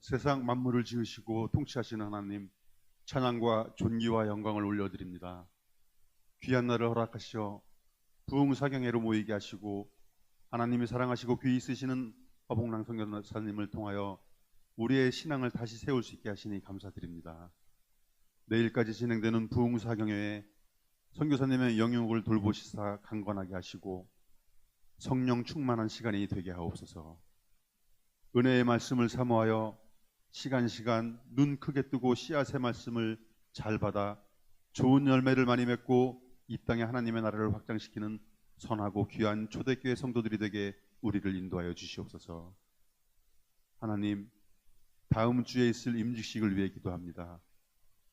세상 만물을 지으시고 통치하시는 하나님, 찬양과 존귀와 영광을 올려드립니다. 귀한 날을 허락하시어 부흥사경회로 모이게 하시고 하나님이 사랑하시고 귀히 쓰시는 허봉랑 선교사님을 통하여 우리의 신앙을 다시 세울 수 있게 하시니 감사드립니다. 내일까지 진행되는 부흥사경회에 선교사님의 영육을 돌보시사 강건하게 하시고 성령 충만한 시간이 되게 하옵소서. 은혜의 말씀을 사모하여 시간 눈 크게 뜨고 씨앗의 말씀을 잘 받아 좋은 열매를 많이 맺고 이 땅에 하나님의 나라를 확장시키는 선하고 귀한 초대교회 성도들이 되게 우리를 인도하여 주시옵소서. 하나님, 다음 주에 있을 임직식을 위해 기도합니다.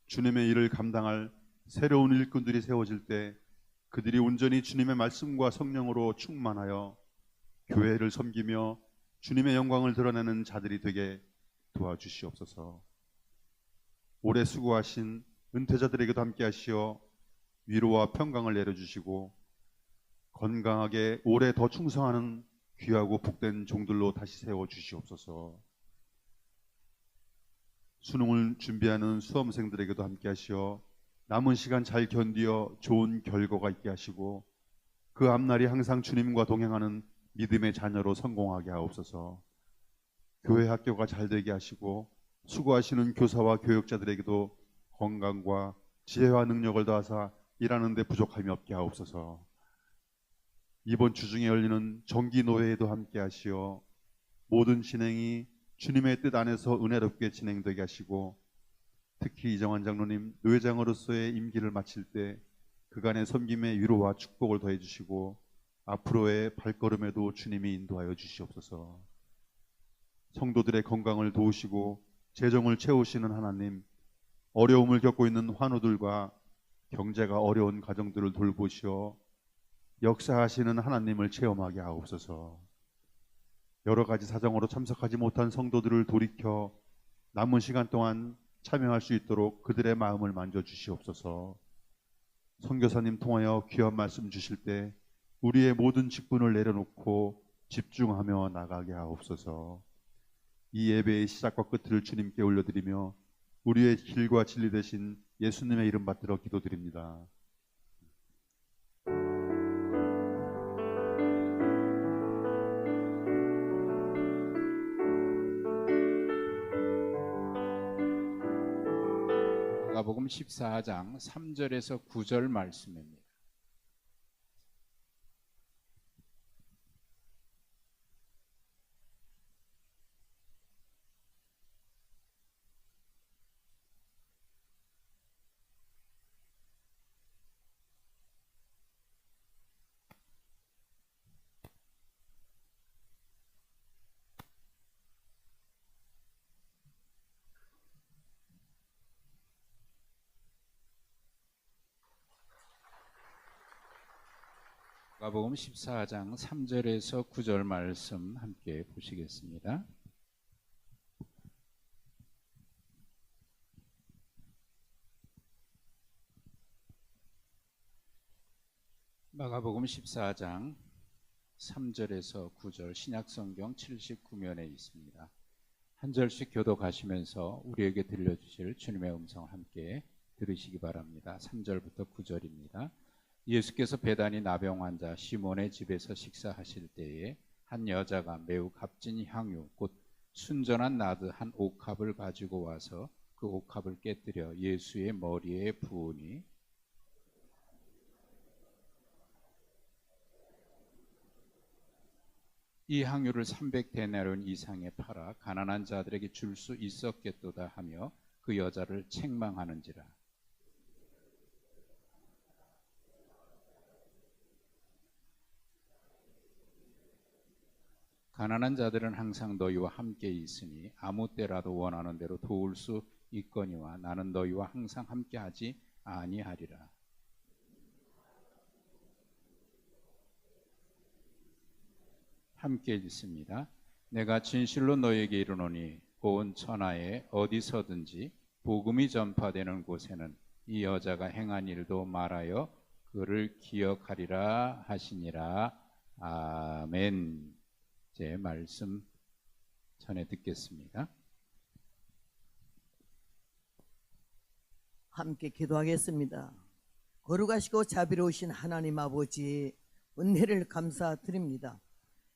주님의 일을 감당할 새로운 일꾼들이 세워질 때 그들이 온전히 주님의 말씀과 성령으로 충만하여 교회를 섬기며 주님의 영광을 드러내는 자들이 되게 도와주시옵소서. 오래 수고하신 은퇴자들에게도 함께 하시어 위로와 평강을 내려주시고 건강하게 오래 더 충성하는 귀하고 복된 종들로 다시 세워주시옵소서. 수능을 준비하는 수험생들에게도 함께 하시어 남은 시간 잘 견디어 좋은 결과가 있게 하시고 그 앞날이 항상 주님과 동행하는 믿음의 자녀로 성공하게 하옵소서. 교회 학교가 잘 되게 하시고 수고하시는 교사와 교육자들에게도 건강과 지혜와 능력을 더하사 일하는 데 부족함이 없게 하옵소서. 이번 주 중에 열리는 정기노회에도 함께 하시어 모든 진행이 주님의 뜻 안에서 은혜롭게 진행되게 하시고 특히 이정환 장로님 노회장으로서의 임기를 마칠 때 그간의 섬김의 위로와 축복을 더해 주시고 앞으로의 발걸음에도 주님이 인도하여 주시옵소서. 성도들의 건강을 도우시고 재정을 채우시는 하나님, 어려움을 겪고 있는 환우들과 경제가 어려운 가정들을 돌보시어 역사하시는 하나님을 체험하게 하옵소서. 여러 가지 사정으로 참석하지 못한 성도들을 돌이켜 남은 시간 동안 참여할 수 있도록 그들의 마음을 만져주시옵소서. 선교사님 통하여 귀한 말씀 주실 때 우리의 모든 직분을 내려놓고 집중하며 나가게 하옵소서. 이 예배의 시작과 끝을 주님께 올려드리며 우리의 길과 진리 되신 예수님의 이름 받들어 기도드립니다. 마가복음 14장 3절에서 9절 말씀입니다. 마가복음 14장 3절에서 9절 말씀 함께 보시겠습니다. 마가복음 14장 3절에서 9절 신약성경 79면에 있습니다. 한 절씩 교독하시면서 우리에게 들려주실 주님의 음성을 함께 들으시기 바랍니다. 3절부터 9절입니다. 예수께서 베다니 나병 환자 시몬의 집에서 식사하실 때에 한 여자가 매우 값진 향유 곧 순전한 나드 한 옥합을 가지고 와서 그 옥합을 깨뜨려 예수의 머리에 부으니 이 향유를 300데나리온 이상에 팔아 가난한 자들에게 줄 수 있었겠도다 하며 그 여자를 책망하는지라. 가난한 자들은 항상 너희와 함께 있으니 아무 때라도 원하는 대로 도울 수 있거니와 나는 너희와 항상 함께하지 아니하리라. 함께 읽습니다. 내가 진실로 너희에게 이르노니 온 천하에 어디서든지 복음이 전파되는 곳에는 이 여자가 행한 일도 말하여 그를 기억하리라 하시니라. 아멘. 제 말씀 전해 듣겠습니다. 함께 기도하겠습니다. 거룩하시고 자비로우신 하나님 아버지, 은혜를 감사드립니다.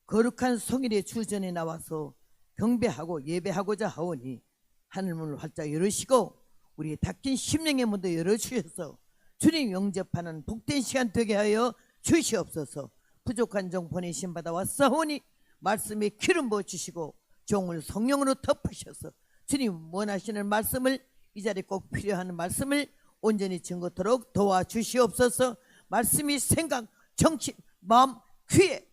거룩한 성일의 주전에 나와서 경배하고 예배하고자 하오니 하늘문을 활짝 열으시고 우리 닫힌 심령의 문도 열어주셔서 주님 영접하는 복된 시간 되게 하여 주시옵소서. 부족한 종 보내심 받아 왔사오니 말씀에 기름 부어주시고 종을 성령으로 덮으셔서 주님 원하시는 말씀을, 이 자리에 꼭 필요한 말씀을 온전히 증거토록 도와주시옵소서. 말씀이 생각, 정신, 마음, 귀에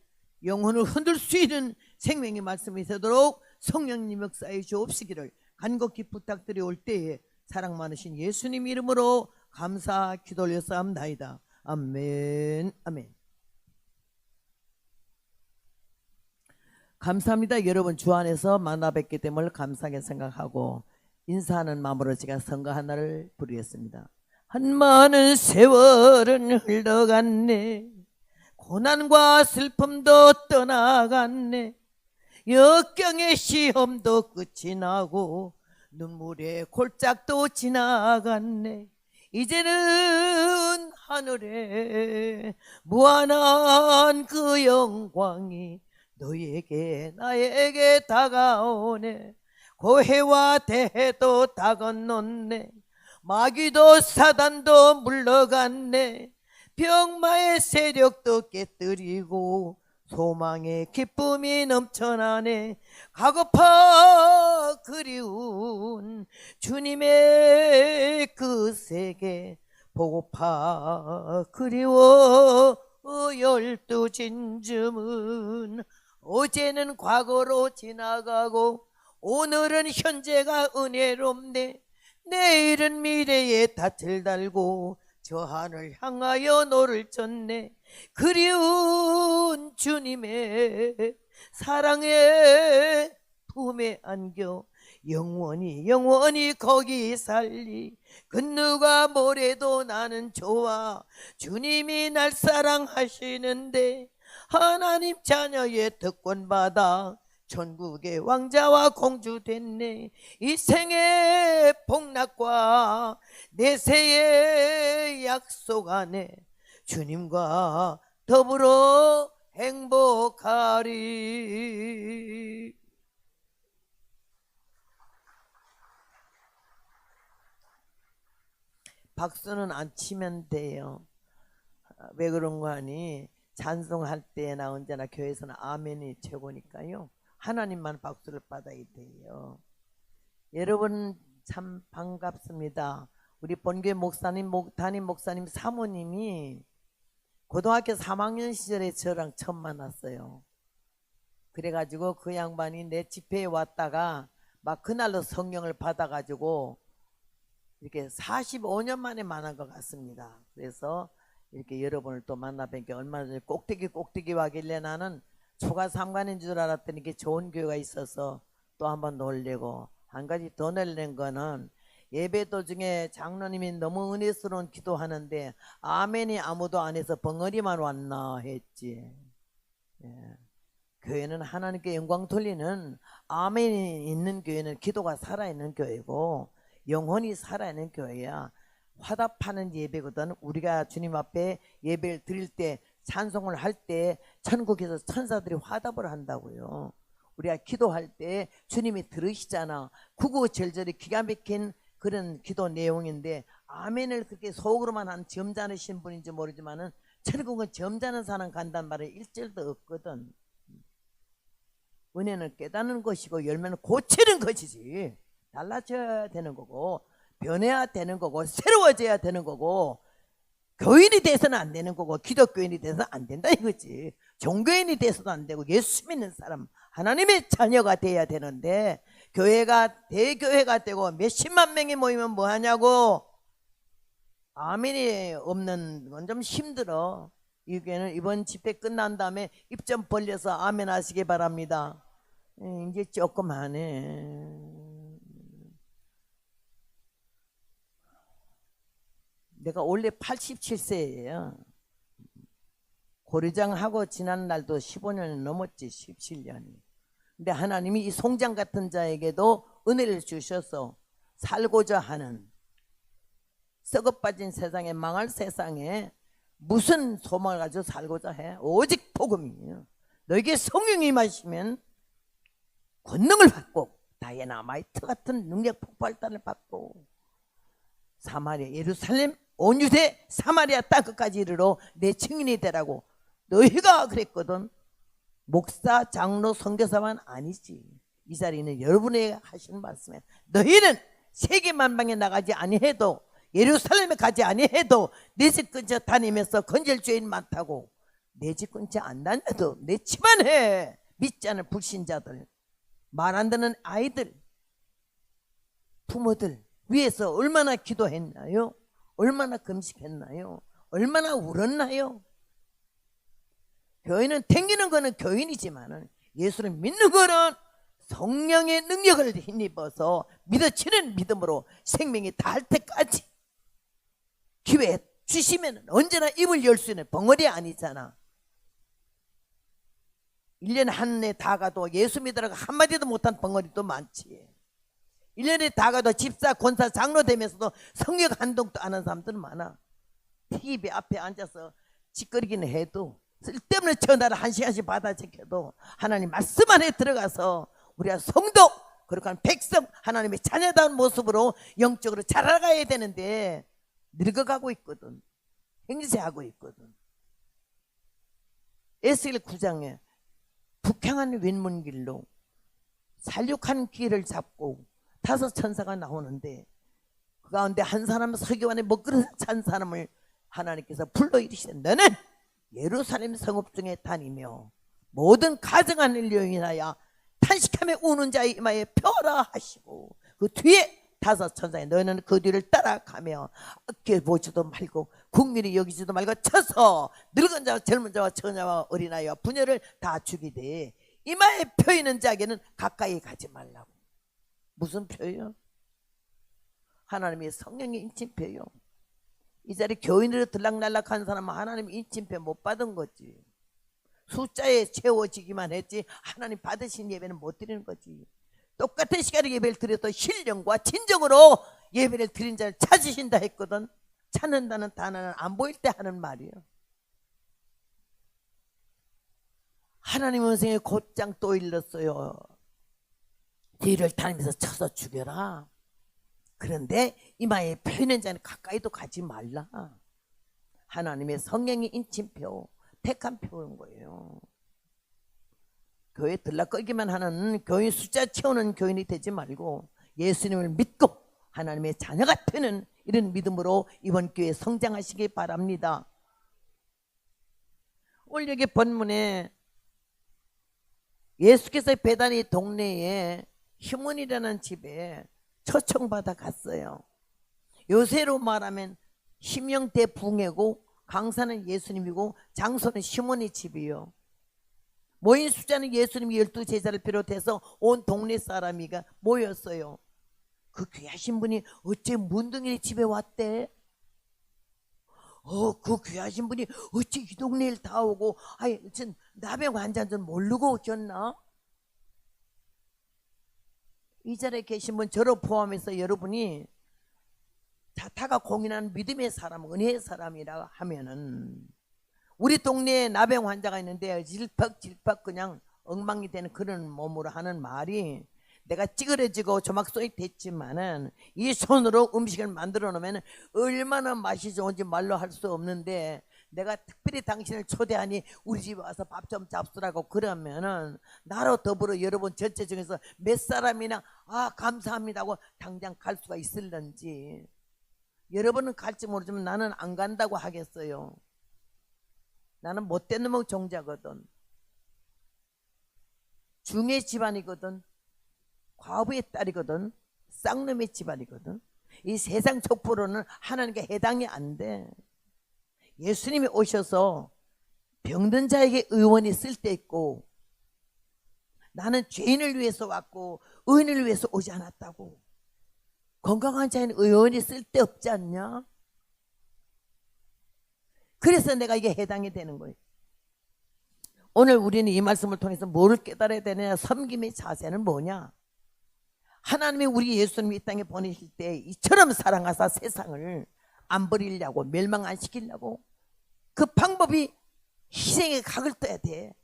영혼을 흔들 수 있는 생명의 말씀이 되도록 성령님 역사해 주옵시기를 간곡히 부탁드려 올 때에 사랑 많으신 예수님 이름으로 감사 기도 올려싸움나이다. 아멘. 아멘. 감사합니다. 여러분 주 안에서 만나 뵙게 됨을 감사하게 생각하고 인사하는 마음으로 제가 성가 하나를 부르겠습니다. 한 많은 세월은 흘러갔네. 고난과 슬픔도 떠나갔네. 역경의 시험도 끝이 나고 눈물의 골짜기도 지나갔네. 이제는 하늘에 무한한 그 영광이 너에게 나에게 다가오네. 고해와 대해도 다 건넜네. 마귀도 사단도 물러갔네. 병마의 세력도 깨뜨리고 소망의 기쁨이 넘쳐나네. 가고파 그리운 주님의 그 세계 보고파 그리워 12 진쯤은 어제는 과거로 지나가고 오늘은 현재가 은혜롭네. 내일은 미래에 닻을 달고 저 하늘 향하여 노를 쳤네. 그리운 주님의 사랑의 품에 안겨 영원히 거기 살리. 그 누가 뭐래도 나는 좋아. 주님이 날 사랑하시는데 하나님 자녀의 특권 받아 천국의 왕자와 공주 됐네. 이 생의 복락과 내세의 약속 안에 주님과 더불어 행복하리. 박수는 안 치면 돼요. 왜 그런가 하니 찬송할 때나 언제나 교회에서는 아멘이 최고니까요. 하나님만 박수를 받아야 돼요. 여러분 참 반갑습니다. 우리 본교회 목사님, 담임 목사님 사모님이 고등학교 3학년 시절에 저랑 처음 만났어요. 그래가지고 그 양반이 내 집회에 왔다가 막 그날로 성령을 받아가지고 이렇게 45년 만에 만난 것 같습니다. 그래서 이렇게 여러분을 또 만나 뵙게 얼마나 전에 꼭대기 와길래 나는 초가 3관인 줄 알았더니 이게 좋은 교회가 있어서 또 한번 놀래고, 한 가지 더 놀란 거는 예배 도중에 장로님이 너무 은혜스러운 기도하는데 아멘이 아무도 안 해서 벙어리만 왔나 했지. 예. 교회는 하나님께 영광 돌리는 아멘이 있는 교회는 기도가 살아있는 교회고 영혼이 살아있는 교회야. 화답하는 예배거든. 우리가 주님 앞에 예배를 드릴 때 찬송을 할 때 천국에서 천사들이 화답을 한다고요. 우리가 기도할 때 주님이 들으시잖아. 구구절절히 기가 막힌 그런 기도 내용인데 아멘을 그렇게 속으로만 한 점잖으신 분인지 모르지만은 천국은 점잖은 사람 간단 말에 일절도 없거든. 은혜는 깨닫는 것이고 열매는 고치는 것이지. 달라져야 되는 거고 변해야 되는 거고 새로워져야 되는 거고 교인이 돼서는 안 되는 거고 기독교인이 돼서는 안 된다 이거지. 종교인이 돼서도 안 되고 예수 믿는 사람 하나님의 자녀가 돼야 되는데 교회가 대교회가 되고 몇십만 명이 모이면 뭐하냐고. 아멘이 없는 건 좀 힘들어. 이 교회는 이번 집회 끝난 다음에 입 좀 벌려서 아멘 하시기 바랍니다. 이제 조금 하네. 내가 원래 87세예요. 고려장하고 지난 날도 15년이 넘었지. 17년이. 근데 하나님이 이 송장 같은 자에게도 은혜를 주셔서 살고자 하는 썩어빠진 세상에, 망할 세상에 무슨 소망을 가지고 살고자 해? 오직 복음이에요. 너에게 성령이 임하시면 권능을 받고 다이너마이트 같은 능력 폭발단을 받고 사마리아, 예루살렘, 온 유대, 사마리아 땅 끝까지 이르러 내 증인이 되라고 너희가 그랬거든. 목사, 장로, 선교사만 아니지. 이 자리는 여러분에게 하시는 말씀이에요. 너희는 세계 만방에 나가지 아니해도, 예루살렘에 가지 아니해도 내 집 근처 다니면서 건질 죄인 많다고 내 집 근처 안 다녀도 내 집만 해. 믿지 않은 불신자들, 말 안 듣는 아이들, 부모들 위해서 얼마나 기도했나요? 얼마나 금식했나요? 얼마나 울었나요? 교회는 댕기는 거는 교인이지만 예수를 믿는 거는 성령의 능력을 힘입어서 믿어지는 믿음으로 생명이 닿을 때까지 기회 주시면 언제나 입을 열 수 있는 벙어리 아니잖아. 1년에 한 해 다 가도 예수 믿으라고 한마디도 못한 벙어리도 많지. 1년에 다 가도 집사, 권사, 장로 되면서도 성령 한동도 안 하는 사람들은 많아. TV 앞에 앉아서 짓거리기는 해도 쓸데없는 전화를 1시간씩 받아 적혀도 하나님 말씀 안에 들어가서 우리가 성도, 그렇게 백성, 하나님의 자녀다운 모습으로 영적으로 자라가야 되는데 늙어가고 있거든. 행세하고 있거든. 에스겔 9장에 북향한 윈문길로 살육한 길을 잡고 5 천사가 나오는데 그 가운데 한 사람, 서기관의 먹그릇 찬 사람을 하나님께서 불러 이르시되 너는 예루살렘 성읍 중에 다니며 모든 가정한 일로 인하여 탄식하며 우는 자의 이마에 펴라 하시고, 그 뒤에 5 천사에 너희는 그 뒤를 따라가며 어깨 보지도 말고 국민이 여기지도 말고 쳐서 늙은 자와 젊은 자와 처녀와 어린아이와 부녀를 다 죽이되 이마에 펴있는 자에게는 가까이 가지 말라고. 무슨 표요? 하나님의 성령의 인침표요. 이 자리 교인으로 들락날락한 사람은 하나님의 인침표 못 받은 거지. 숫자에 채워지기만 했지 하나님 받으신 예배는 못 드리는 거지. 똑같은 시간에 예배를 드려도 신령과 진정으로 예배를 드린 자를 찾으신다 했거든. 찾는다는 단어는 안 보일 때 하는 말이에요. 하나님 은생에 곧장 또 일렀어요. 뒤를 다니면서 쳐서 죽여라. 그런데 이마에 펴있는 자는 가까이도 가지 말라. 하나님의 성령의 인침표, 택한 표인 거예요. 교회 들락거리기만 하는 교인 숫자 채우는 교인이 되지 말고 예수님을 믿고 하나님의 자녀가 되는 이런 믿음으로 이번 교회 성장하시기 바랍니다. 오늘 여기 본문에 예수께서 베다니 동네에 시몬이라는 집에 초청받아 갔어요. 요새로 말하면 심령대붕해고 강사는 예수님이고 장소는 시몬의 집이요. 모인 숫자는 예수님이 12제자를 비롯해서 온 동네 사람이가 모였어요. 그 귀하신 분이 어째 문둥이 집에 왔대? 그 귀하신 분이 어째 이 동네를 다 오고, 전 나병 환자인 줄 모르고 오셨나? 이 자리에 계신 분 저를 포함해서 여러분이 자타가 공인한 믿음의 사람, 은혜의 사람이라 하면은 우리 동네에 나병 환자가 있는데 질퍽질퍽 그냥 엉망이 되는 그런 몸으로 하는 말이, 내가 찌그러지고 조막소리 됐지만은 이 손으로 음식을 만들어 놓으면 얼마나 맛이 좋은지 말로 할 수 없는데, 내가 특별히 당신을 초대하니 우리 집에 와서 밥 좀 잡수라고 그러면은 나로 더불어 여러분 전체 중에서 몇 사람이나 감사합니다 하고 당장 갈 수가 있을런지. 여러분은 갈지 모르지만 나는 안 간다고 하겠어요. 나는 못된 놈의 종자거든. 중의 집안이거든. 과부의 딸이거든. 쌍놈의 집안이거든. 이 세상 족보로는 하나님께 해당이 안 돼. 예수님이 오셔서 병든 자에게 의원이 쓸 때 있고, 나는 죄인을 위해서 왔고 의인을 위해서 오지 않았다고. 건강한 자에는 의원이 쓸 데 없지 않냐? 그래서 내가 이게 해당이 되는 거예요. 오늘 우리는 이 말씀을 통해서 뭐를 깨달아야 되느냐? 섬김의 자세는 뭐냐? 하나님이 우리 예수님이 이 땅에 보내실 때 이처럼 사랑하사 세상을 안 버리려고, 멸망 안 시키려고. 그 방법이 희생의 각을 떠야 돼.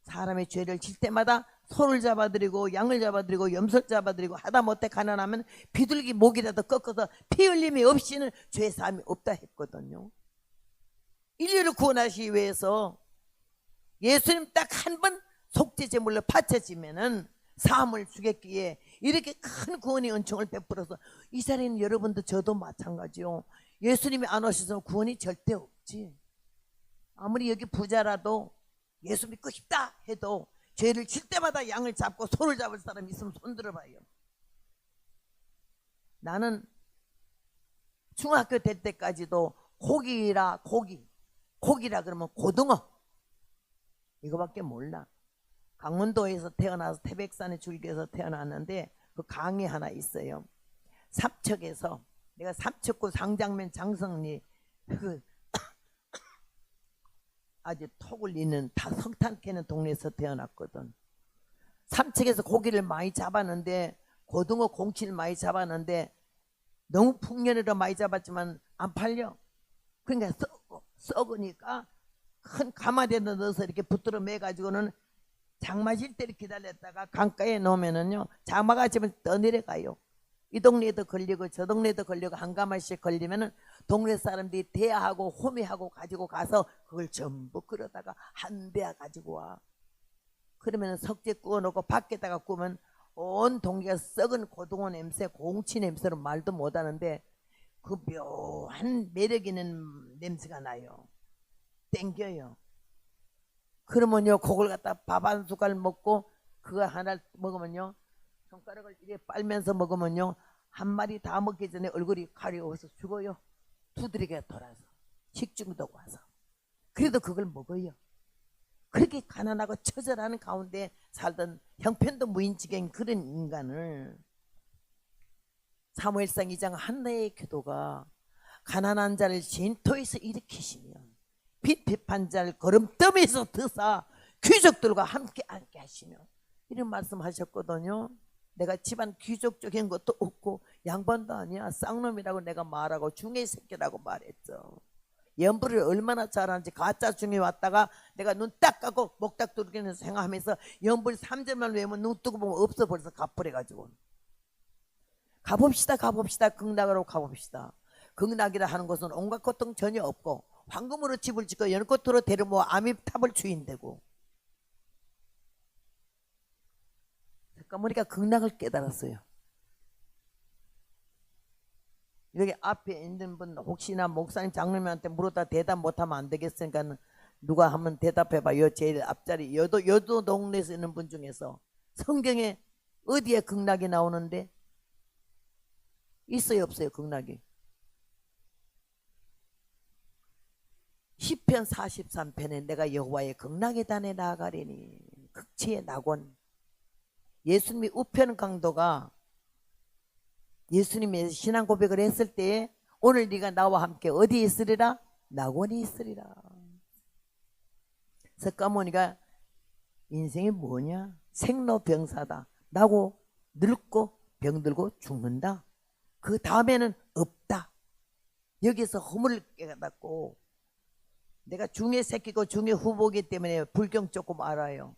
사람의 죄를 질 때마다 소를 잡아드리고 양을 잡아드리고 염소를 잡아드리고 하다 못해 가난하면 비둘기 목이라도 꺾어서 피 흘림이 없이는 죄 사함이 없다 했거든요. 인류를 구원하시기 위해서 예수님 딱 한 번 속죄제물로 바쳐지면은 사함을 주겠기에 이렇게 큰 구원의 은총을 베풀어서 이 자리는 여러분도 저도 마찬가지요. 예수님이 안 오셔서 구원이 절대 없지. 아무리 여기 부자라도 예수 믿고 싶다 해도 죄를 질 때마다 양을 잡고 소를 잡을 사람이 있으면 손 들어봐요. 나는 중학교 될 때까지도 고기라 그러면 고등어 이거밖에 몰라. 강원도에서 태어나서 태백산의 줄기에서 태어났는데 그 강이 하나 있어요. 삼척에서 내가 삼척구 상장면 장성리 그 아주 톡을 잇는 다 성탄 캐는 동네에서 태어났거든. 삼척에서 고기를 많이 잡았는데 고등어 공치를 많이 잡았는데 너무 풍년으로 많이 잡았지만 안 팔려. 그러니까 썩으니까 큰 가마대에 넣어서 이렇게 붙들어 매가지고는 장마실 때를 기다렸다가 강가에 놓으면은요 장마가 지면 떠내려가요. 이 동네에도 걸리고 저 동네에도 걸리고 한 가마씩 걸리면은 동네 사람들이 대하고 호미하고 가지고 가서 그걸 전부 끌어다가 한 대야 가지고 와. 그러면 석재 구워놓고 밖에다가 구우면 온 동네가 썩은 고등어 냄새 공치 냄새로 말도 못하는데 그 묘한 매력 있는 냄새가 나요. 땡겨요. 그러면요 그걸 갖다 밥 한 숟갈 먹고 그거 하나 먹으면요 손가락을 이렇게 빨면서 먹으면요 한 마리 다 먹기 전에 얼굴이 가려워서 죽어요. 두드리게 돌아서 식중독 와서. 그래도 그걸 먹어요. 그렇게 가난하고 처절한 가운데 살던 형편도 무인지경인 그런 인간을 사무엘상 2장 한나의 기도가 가난한 자를 진토에서 일으키시며 비핍한 자를 거름더미에서 드사 귀족들과 함께 앉게 하시며 이런 말씀하셨거든요. 내가 집안 귀족적인 것도 없고 양반도 아니야 쌍놈이라고 내가 말하고 중의 새끼라고 말했죠. 연불을 얼마나 잘하는지 가짜 중에 왔다가 내가 눈 딱 감고 목 딱 두르기는 생각하면서 연불 3절만 외우면 눈 뜨고 보면 없어 벌써 가불해가지고 가봅시다 극락으로 가봅시다. 극락이라 하는 것은 온갖 고통 전혀 없고 황금으로 집을 짓고 연꽃으로 대를 모아 아미탑을 주인되고 그러니까 우리가 극락을 깨달았어요. 여기 앞에 있는 분 혹시나 목사님 장로님한테 물어다 대답 못하면 안 되겠으니까 누가 한번 대답해봐. 요 제일 앞자리 여도 동네에서 있는 분 중에서 성경에 어디에 극락이 나오는데 있어요 없어요 극락이? 시편 43편에 내가 여호와의 극락의 단에 나아가리니 극치의 낙원. 예수님이 우편 강도가 예수님의 신앙 고백을 했을 때에 오늘 네가 나와 함께 어디에 있으리라? 낙원에 있으리라. 석가모니가 인생이 뭐냐? 생로병사다. 나고 늙고 병들고 죽는다. 그 다음에는 없다. 여기서 허물을 깨닫고 내가 중의 새끼고 중의 후보이기 때문에 불경 조금 알아요.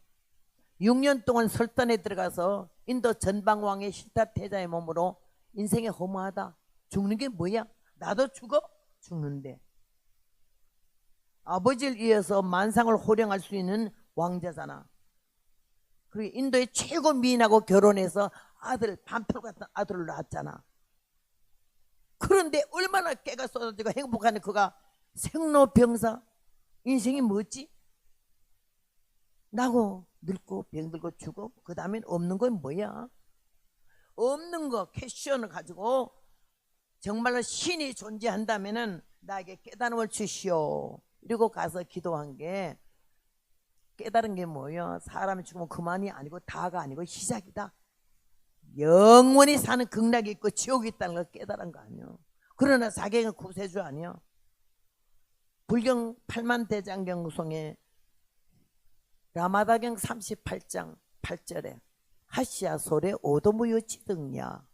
6년 동안 설단에 들어가서 인도 전방왕의 시타태자의 몸으로 인생이 허무하다. 죽는 게 뭐야? 나도 죽어? 죽는데. 아버지를 이어서 만상을 호령할 수 있는 왕자잖아. 그리고 인도의 최고 미인하고 결혼해서 아들, 반표 같은 아들을 낳았잖아. 그런데 얼마나 깨가 쏟아지고 행복한데 그가 생로병사. 인생이 뭐지? 나고 늙고 병들고 죽어. 그 다음엔 없는 건 뭐야? 없는 거 캐시언을 가지고 정말로 신이 존재한다면은 나에게 깨달음을 주시오. 이러고 가서 기도한 게 깨달은 게 뭐야? 사람이 죽으면 그만이 아니고 다가 아니고 시작이다. 영원히 사는 극락이 있고 지옥이 있다는 걸 깨달은 거 아니야. 그러나 자기가 구세주 아니야. 불경 8만 대장경송에 라마다경 38장 8절에 하시아 소래 오도무유 치등냐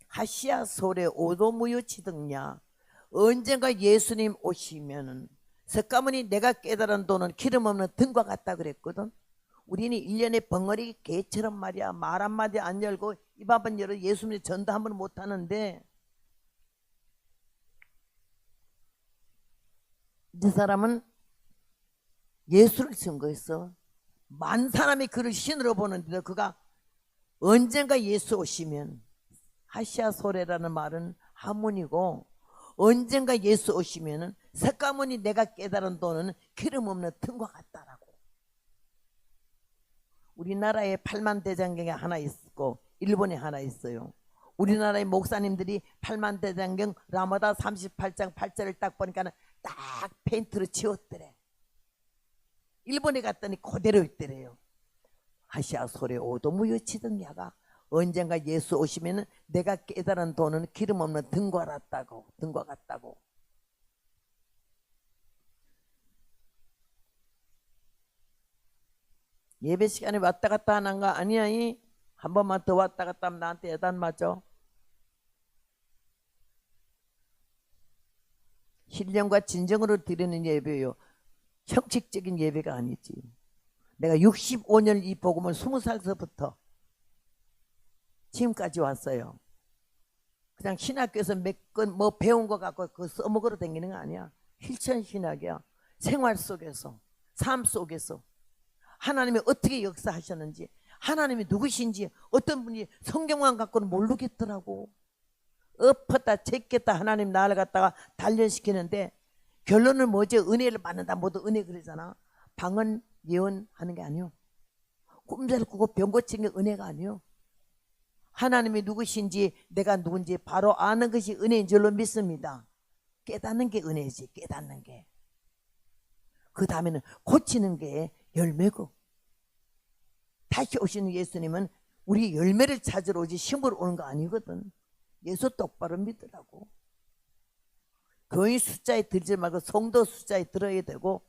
하시아 소래 오도무유 치등냐 언젠가 예수님 오시면은 석가모니 내가 깨달은 도는 기름 없는 등과 같다 그랬거든. 우리는 1년에 벙어리 개처럼 말이야 말 한마디 안 열고 입 한번 열어 예수님 전도 한번 못하는데 이 사람은 예수를 증거했어. 만 사람이 그를 신으로 보는데도 그가 언젠가 예수 오시면, 하시아소레라는 말은 하문이고 언젠가 예수 오시면은 석가모니 내가 깨달은 도는 기름 없는 등과 같다라고. 우리나라에 8만 대장경이 하나 있고 일본에 하나 있어요. 우리나라의 목사님들이 8만 대장경 라마다 38장 8절을 딱 보니까 딱 페인트로 지웠더래. 일본에 갔더니 그대로 있더래요. 하시아소레 오도무여치던 야가 언젠가 예수 오시면 내가 깨달은 도는 기름 없는 등과 같다고. 등과 같다고. 예배 시간에 왔다 갔다 하는 거 아니야? 한 번만 더 왔다 갔다 하면 나한테 예단 맞아. 신령과 진정으로 드리는 예배요. 형식적인 예배가 아니지. 내가 65년 이 복음을 20살서부터 지금까지 왔어요. 그냥 신학교에서 몇 건 뭐 배운 거 갖고 그거 써먹으러 다니는 거 아니야. 실천 신학이야. 생활 속에서, 삶 속에서 하나님이 어떻게 역사하셨는지, 하나님이 누구신지 어떤 분이 성경만 갖고는 모르겠더라고. 엎었다 제꼈다 하나님 나를 갖다가 단련시키는데 결론은 뭐지? 은혜를 받는다. 모두 은혜 그러잖아. 방언 예언하는 게 아니요. 꿈잘 꾸고 병 고친 게 은혜가 아니요. 하나님이 누구신지 내가 누군지 바로 아는 것이 은혜인 줄로 믿습니다. 깨닫는 게 은혜지. 깨닫는 게. 그 다음에는 고치는 게 열매고. 다시 오시는 예수님은 우리 열매를 찾으러 오지 심으러 오는 거 아니거든. 예수 똑바로 믿으라고. 교인 숫자에 들지 말고 성도 숫자에 들어야 되고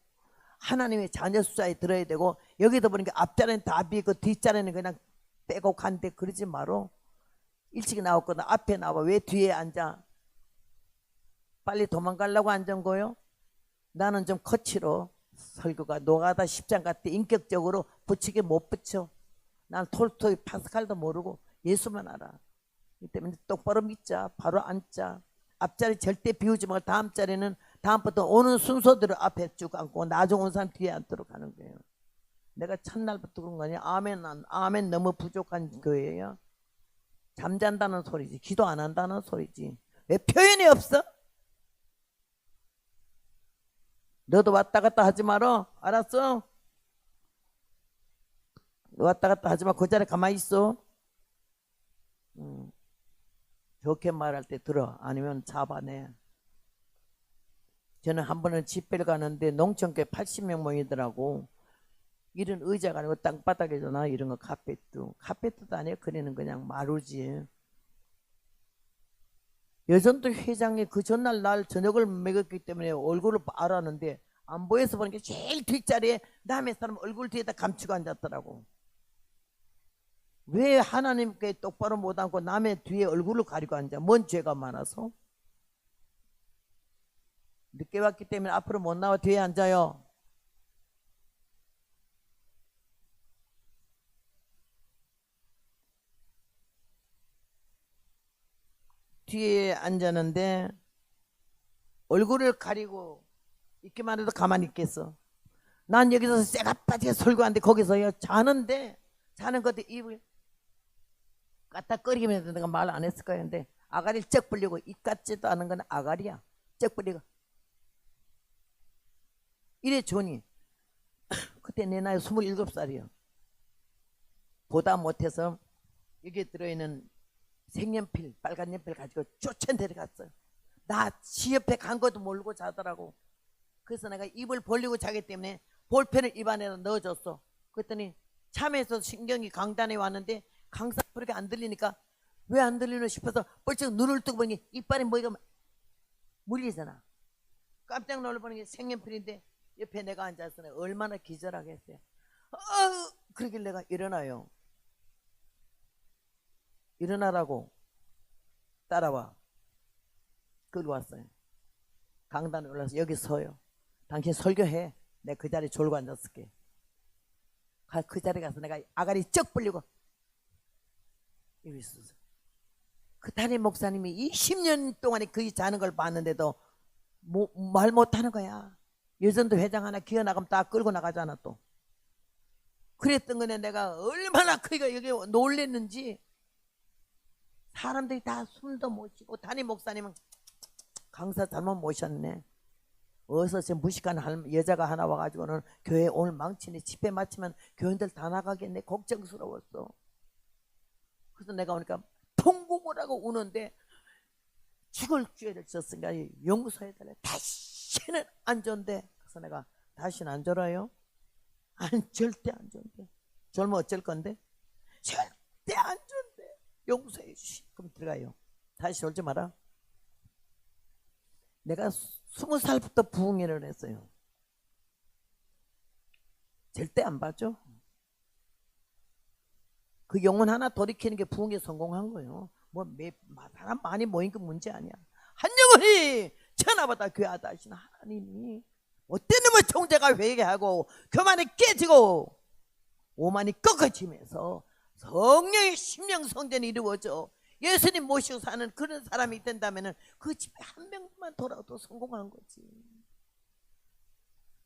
하나님의 자녀 숫자에 들어야 되고 여기도 보니까 앞자리는 다 비고 뒷자리는 그냥 빼고 간데 그러지 마로. 일찍 나왔거든. 앞에 나와. 왜 뒤에 앉아? 빨리 도망가려고 앉은 거요? 나는 좀 거칠어. 설교가 노가다 10장 같아. 인격적으로 붙이게 못 붙여. 난 톨스토이 파스칼도 모르고 예수만 알아. 이 때문에 똑바로 믿자. 바로 앉자. 앞자리 절대 비우지 말고 다음 자리는 다음부터 오는 순서대로 앞에 쭉 앉고 나중 온 사람 뒤에 앉도록 하는 거예요. 내가 첫날부터 그런 거 아니야. 아멘 너무 부족한 교회예요. 잠잔다는 소리지. 기도 안 한다는 소리지. 왜 표현이 없어? 너도 왔다 갔다 하지 마라. 알았어? 왔다 갔다 하지 마. 그 자리에 가만히 있어. 좋게 말할 때 들어. 아니면 잡아내. 저는 한 번은 집회를 가는데 농촌교회 80명 모이더라고. 이런 의자가 아니고 땅바닥에잖아. 이런 거 카페트. 카페트도 아니에요. 그래는 그냥 마루지. 여전도 회장이 그 전날 날 저녁을 먹였기 때문에 얼굴을 알았는데 안 보여서 보니까 제일 뒷자리에 남의 사람 얼굴 뒤에다 감추고 앉았더라고. 왜 하나님께 똑바로 못 앉고 남의 뒤에 얼굴을 가리고 앉아? 뭔 죄가 많아서? 늦게 왔기 때문에 앞으로 못 나와 뒤에 앉아요. 뒤에 앉았는데 얼굴을 가리고 있기만 해도 가만히 있겠어. 난 여기서 쇠가 빠지게 설교하는데 거기서요 자는데 자는 것도 입을 까딱거리면서 내가 말 안 했을 거야. 근데 아가리를 쩍 벌리고 입 같지도 않은 건 아가리야. 쩍 벌리고 이래 좋니. 그때 내 나이 27살이요. 보다 못해서 여기에 들어있는 색연필 빨간 연필 가지고 쫓아 내려갔어요. 나 지 옆에 간 것도 모르고 자더라고. 그래서 내가 입을 벌리고 자기 때문에 볼펜을 입 안에 넣어줬어. 그랬더니 참에서 신경이 강단에 왔는데 강사 소리가 안 들리니까 왜 안 들리나 싶어서 뻘쩍 눈을 뜨고 보니 이빨에 뭐가 물리잖아. 깜짝 놀라보는 게 색연필인데 옆에 내가 앉아서 내가 얼마나 기절하겠어요. 그러길 내가 일어나요. 일어나라고 따라와. 그리고 왔어요. 강단에 올라서 여기 서요. 당신 설교해. 내가 그 자리에 졸고 앉았을게. 그 자리에 가서 내가 아가리 쩍 벌리고 이러고 있었어. 그 담임 목사님이 20년 동안에 그 자는 걸 봤는데도 말 못하는 거야. 예전도 회장 하나 기어 나가면 다 끌고 나가잖아 또. 그랬던 거네. 내가 얼마나 그가 여기 놀랬는지. 사람들이 다 숨도 못 쉬고 담임 목사님은 강사 잘못 모셨네. 어서 지금 무식한 여자가 하나 와가지고는 교회 오늘 망치네. 집회 마치면 교인들 다 나가겠네. 걱정스러웠어. 그래서 내가 오니까 통곡을 하고 우는데 죽을 죄를 졌으니까 용서해달래. 다시는 안 존대. 그래서 내가 다시는 안 졸아요? 절대 안 존대. 졸면 어쩔 건데? 절대 안 존대. 용서해 주시. 그럼 들어가요. 다시 졸지 마라. 내가 20살부터 부흥회를 했어요. 절대 안 봐줘. 그 영혼 하나 돌이키는 게 부흥에 성공한 거예요. 사람 많이 모인 그 문제 아니야. 한 영혼이 천하보다 귀하다 하시는 하나님이 어떤 놈의 총재가 회개하고 교만이 깨지고 오만이 꺾어지면서 성령의 심령 성전이 이루어져 예수님 모시고 사는 그런 사람이 된다면 그 집에 한 명만 돌아도 성공한 거지.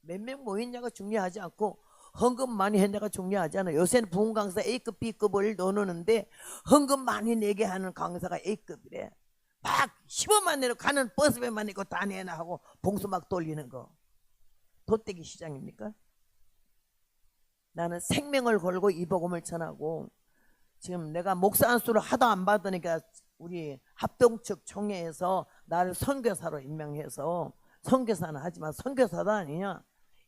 몇 명 모였냐가 중요하지 않고 헌금 많이 했냐가 중요하지 않아. 요새는 부흥 강사 A급, B급을 나누는데 헌금 많이 내게 하는 강사가 A급이래. 막 15만 내로 가는 버스배만 있고 다 내나 하고 봉수 막 돌리는 거. 돗대기 시장입니까? 나는 생명을 걸고 이 복음을 전하고 지금 내가 목사 안수를 하도 안 받으니까 우리 합동측 총회에서 나를 선교사로 임명해서 선교사는 하지만 선교사도 아니냐.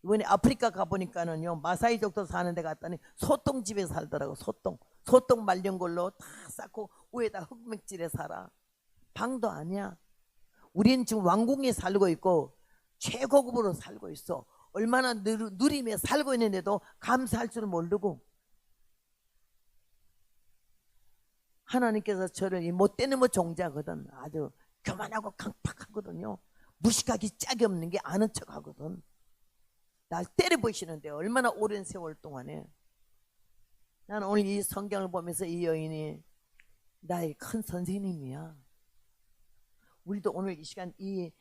이번에 아프리카 가보니까는요 마사이족도 사는 데 갔더니 소똥집에 살더라고. 소똥 말린 걸로 다 쌓고 위에다 흙맥질에 살아. 방도 아니야. 우린 지금 왕궁에 살고 있고 최고급으로 살고 있어. 얼마나 누리며 살고 있는데도 감사할 줄 모르고 하나님께서 저를 이 못된 놈의 종자거든. 아주 교만하고 강팍하거든요. 무식하기 짝이 없는 게 아는 척하거든. 날 때려보시는데 얼마나 오랜 세월 동안에. 나는 오늘 이 성경을 보면서 이 여인이 나의 큰 선생님이야. 우리도 오늘 이 시간 이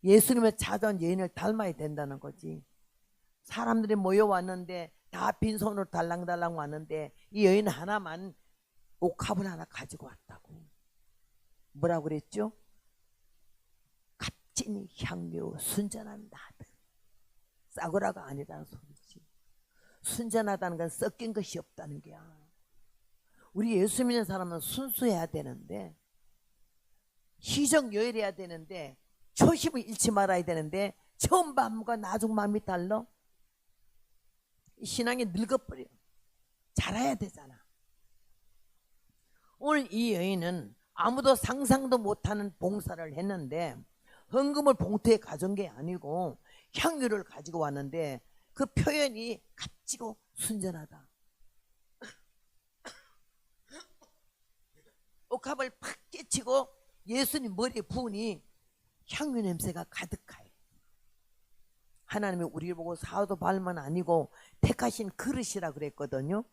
예수님의 찾아온 여인을 닮아야 된다는 거지. 사람들이 모여왔는데 다 빈손으로 달랑달랑 왔는데 이 여인 하나만 옥합을 하나 가지고 왔다고. 뭐라고 그랬죠? 값진 향료 순전한 나들. 싸구라가 아니라는 소리지. 순전하다는 건 섞인 것이 없다는 게야. 우리 예수 믿는 사람은 순수해야 되는데 희정여일해야 되는데 초심을 잃지 말아야 되는데 처음 마음과 나중 마음이 달라. 신앙이 늙어버려. 자라야 되잖아. 오늘 이 여인은 아무도 상상도 못하는 봉사를 했는데 헌금을 봉투에 가져온 게 아니고 향유를 가지고 왔는데 그 표현이 값지고 순전하다. 옥합을 팍 깨치고 예수님 머리에 부으니 향유 냄새가 가득해. 하나님이 우리를 보고 사도 발만 아니고 택하신 그릇이라 그랬거든요.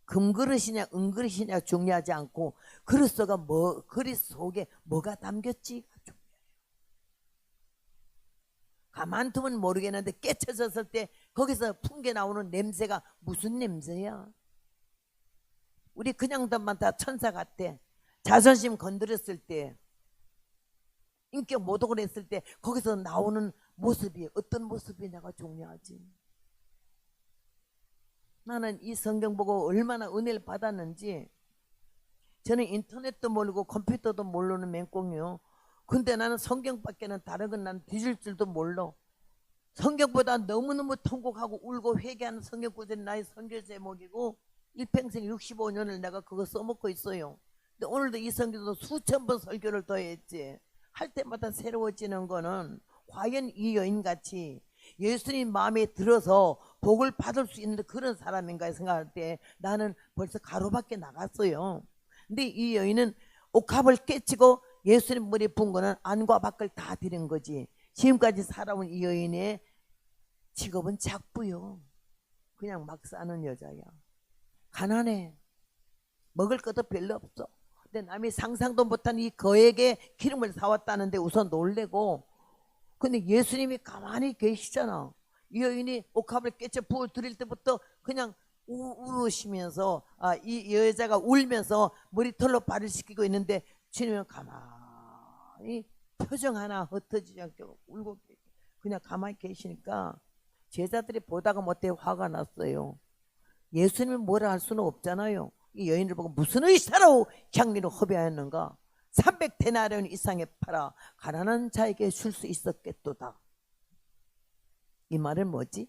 금그릇이냐 은그릇이냐 중요하지 않고 그릇 속에 뭐가 담겼지가 중요해요. 가만 두면 모르겠는데 깨쳐졌을 때 거기서 풍겨 나오는 냄새가 무슨 냄새야? 우리 그냥 덤만 다 천사 같아. 자존심 건드렸을 때 인격 모독을 했을 때 거기서 나오는 모습이 어떤 모습이냐가 중요하지. 나는 이 성경 보고 얼마나 은혜를 받았는지. 저는 인터넷도 모르고 컴퓨터도 모르는 맹꽁이요. 근데 나는 성경밖에는 다른 건 난 뒤질 줄도 몰라. 성경보다 너무너무 통곡하고 울고 회개하는 성경 구절이 나의 선교 제목이고 일평생 65년을 내가 그거 써먹고 있어요. 근데 오늘도 이 성경도 수천 번 설교를 더 했지. 할 때마다 새로워지는 거는 과연 이 여인같이 예수님 마음에 들어서 복을 받을 수 있는 그런 사람인가 생각할 때 나는 벌써 가로밖에 나갔어요. 근데 이 여인은 옥합을 깨치고 예수님 머리에 푼 거는 안과 밖을 다 드린 거지. 지금까지 살아온 이 여인의 직업은 작부요. 그냥 막 사는 여자야. 가난해. 먹을 것도 별로 없어. 근데 남이 상상도 못한 이 거액의 기름을 사왔다는데 우선 놀래고, 근데 예수님이 가만히 계시잖아. 이 여인이 옥합을 깨쳐 부어 드릴 때부터 그냥 울으시면서, 이 여자가 울면서 머리털로 발을 씻기고 있는데 주님은 가만히 표정 하나 흩어지지 않게 울고 그냥 가만히 계시니까 제자들이 보다가 못해 화가 났어요. 예수님을 뭐라 할 수는 없잖아요. 이 여인을 보고 무슨 의사로 향리를 허비하였는가? 300데나리온 이상에 팔아 가난한 자에게 줄 수 있었겠도다. 이 말은 뭐지?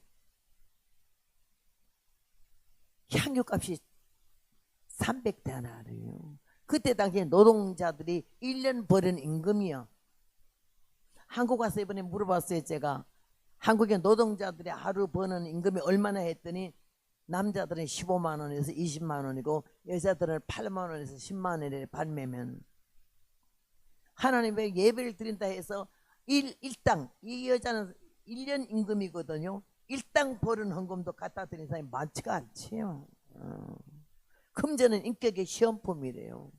향유값이 300데나리온. 그때 당시에 노동자들이 1년 버는 임금이요. 한국 와서 이번에 물어봤어요. 제가 한국의 노동자들이 하루 버는 임금이 얼마나 했더니 남자들은 15만 원에서 20만 원이고 여자들은 8만 원에서 10만 원에 반매면, 하나님의 예배를 드린다 해서 일당, 이 여자는 1년 임금이거든요. 일당 버는 헌금도 갖다 드리는 사람이 많지가 않지요. 금전은 인격의 시험품이래요.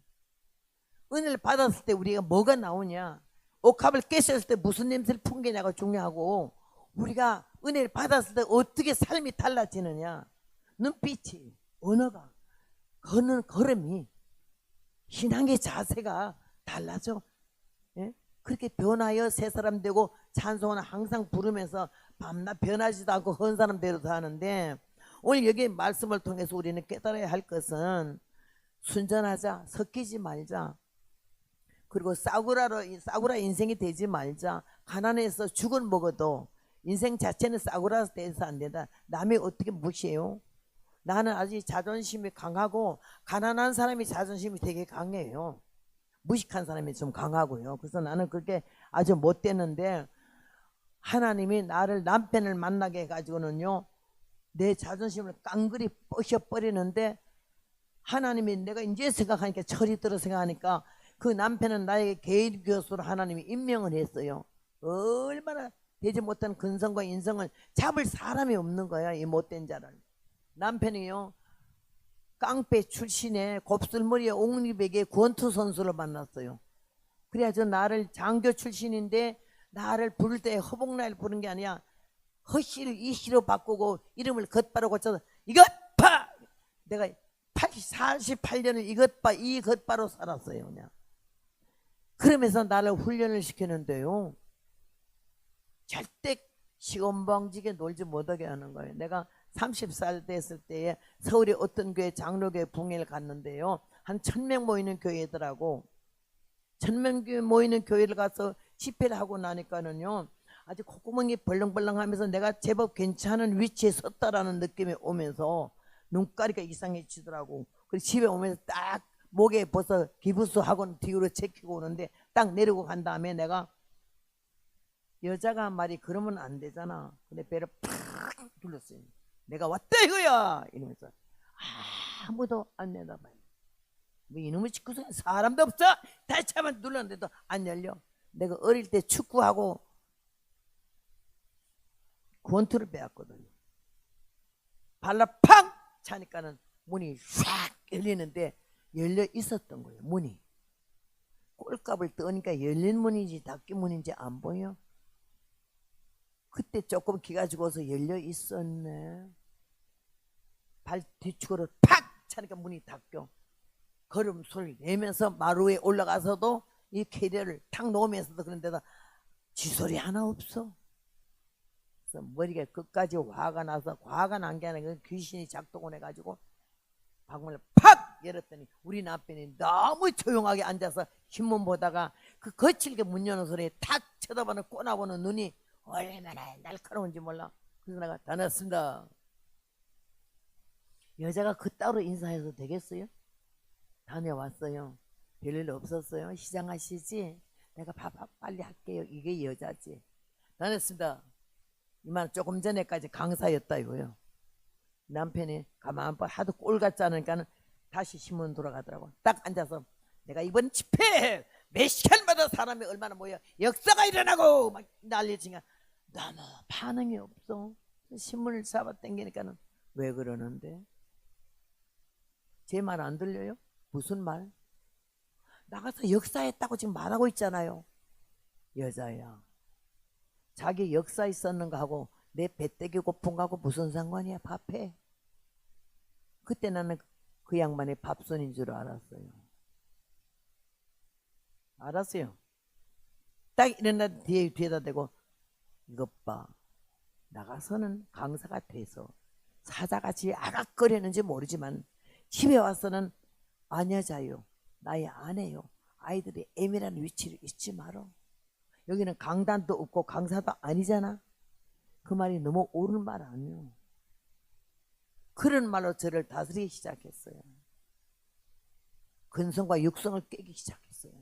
은혜를 받았을 때 우리가 뭐가 나오냐, 옥합을 깨셨을 때 무슨 냄새를 풍기냐가 중요하고, 우리가 은혜를 받았을 때 어떻게 삶이 달라지느냐, 눈빛이, 언어가, 걷는 걸음이, 신앙의 자세가 달라져. 예? 그렇게 변하여 새 사람 되고 찬송은 항상 부르면서 밤낮 변하지도 않고 헌 사람대로 사는데, 오늘 여기 말씀을 통해서 우리는 깨달아야 할 것은 순전하자, 섞이지 말자, 그리고 싸구라 인생이 되지 말자. 가난해서 죽을 먹어도 인생 자체는 싸구라서 돼서 안 된다. 남이 어떻게 무시해요? 나는 아직 자존심이 강하고, 가난한 사람이 자존심이 되게 강해요. 무식한 사람이 좀 강하고요. 그래서 나는 그렇게 아주 못되는데, 하나님이 나를 남편을 만나게 해가지고는요, 내 자존심을 깡그리 부셔버리는데, 하나님이 내가 이제 생각하니까, 철이 들어 생각하니까 그 남편은 나에게 개인 교수로 하나님이 임명을 했어요. 얼마나 되지 못한 근성과 인성을 잡을 사람이 없는 거야, 이 못된 자를. 남편이요, 깡패 출신의 곱슬머리에 옥리백의 권투 선수를 만났어요. 그래야죠. 나를 장교 출신인데 나를 부를 때 허복나를 부른 게 아니야. 허씨를 이씨로 바꾸고 이름을 겉바로 고쳐서 이것봐! 내가 48년을 이것봐, 이것바로 살았어요. 그냥. 그러면서 나를 훈련을 시키는데요, 절대 시건방지게 놀지 못하게 하는 거예요. 내가 30살 됐을 때에 서울의 어떤 교회 장로교회 붕해를 갔는데요, 한 1000명 모이는 교회더라고. 1000명 모이는 교회를 가서 집회를 하고 나니까는요, 아주 콧구멍이 벌렁벌렁하면서 내가 제법 괜찮은 위치에 섰다라는 느낌이 오면서 눈가리가 이상해지더라고. 그래서 집에 오면서 딱 목에 벌써 기부스하고는 뒤로 제키고 오는데, 딱 내리고 간 다음에 내가, 여자가 말이 그러면 안 되잖아. 근데 배를 팍 둘렀어요. 내가 왔다 이거야 이러면서 아무도 안 내다봐요. 뭐 이놈의 집구석에 사람도 없어. 다시 한번 눌렀는데도 안 열려. 내가 어릴 때 축구하고 권투를 배웠거든요. 발라 팡 차니까는 문이 샥 열리는데 열려 있었던 거예요. 문이. 꼴값을 떠니까 열린 문인지 닫힌 문인지 안 보여. 그때 조금 기가 죽어서 열려 있었네. 발 뒤축으로 팍 차니까 문이 닫혀. 걸음 소리 내면서 마루 위에 올라가서도 이 캐리어를 탁 놓으면서도 그런데다 쥐소리 하나 없어. 그래서 머리가 끝까지 화가 나서, 화가 난 게 아니라 귀신이 작동을 해가지고 방문을 팍 열었더니 우리 남편이 너무 조용하게 앉아서 신문 보다가 그 거칠게 문 여는 소리에 탁 쳐다보는 꼬나보는 눈이 얼마나 날카로운지 몰라. 그래서 내가 다녔습니다. 여자가 그따로 인사해도 되겠어요? 다녀왔어요. 별일 없었어요. 시장하시지? 내가 빨리 할게요. 이게 여자지. 다녔습니다. 이만 조금 전에까지 강사였다 이거요. 남편이 가만 하도 꼴 같지 않으니까 다시 신문 돌아가더라고. 딱 앉아서 내가 이번 집회 몇 시간마다 사람이 얼마나 모여 역사가 일어나고 막 난리치니까 너무 반응이 없어. 신문을 잡아 당기니까는 왜 그러는데? 제 말 안 들려요? 무슨 말? 나가서 역사했다고 지금 말하고 있잖아요. 여자야. 자기 역사 있었는가 하고 내 배때기 고픈 거하고 무슨 상관이야. 밥해. 그때 나는 그 양반이 밥손인 줄 알았어요. 알았어요. 딱 일어나 뒤에다 대고 이것 봐. 나가서는 강사가 돼서 사자같이 아각거리는지 모르지만 집에 와서는 아녀자요. 나의 아내요. 아이들이 애매한 위치를 잊지 말어. 여기는 강단도 없고 강사도 아니잖아. 그 말이 너무 옳은 말 아니에요. 그런 말로 저를 다스리기 시작했어요. 근성과 육성을 깨기 시작했어요.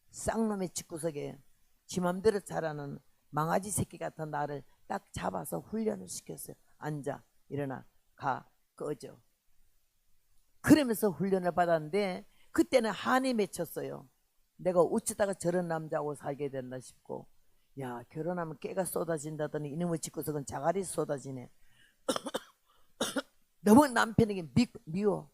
쌍놈의 집구석에 지 맘대로 자라는 망아지 새끼 같은 나를 딱 잡아서 훈련을 시켰어요. 앉아, 일어나, 가, 꺼져. 그러면서 훈련을 받았는데 그때는 한이 맺혔어요. 내가 어쩌다가 저런 남자하고 살게 됐나 싶고, 야, 결혼하면 깨가 쏟아진다더니 이놈의 집구석은 자갈이 쏟아지네. 너무 남편에게 미워.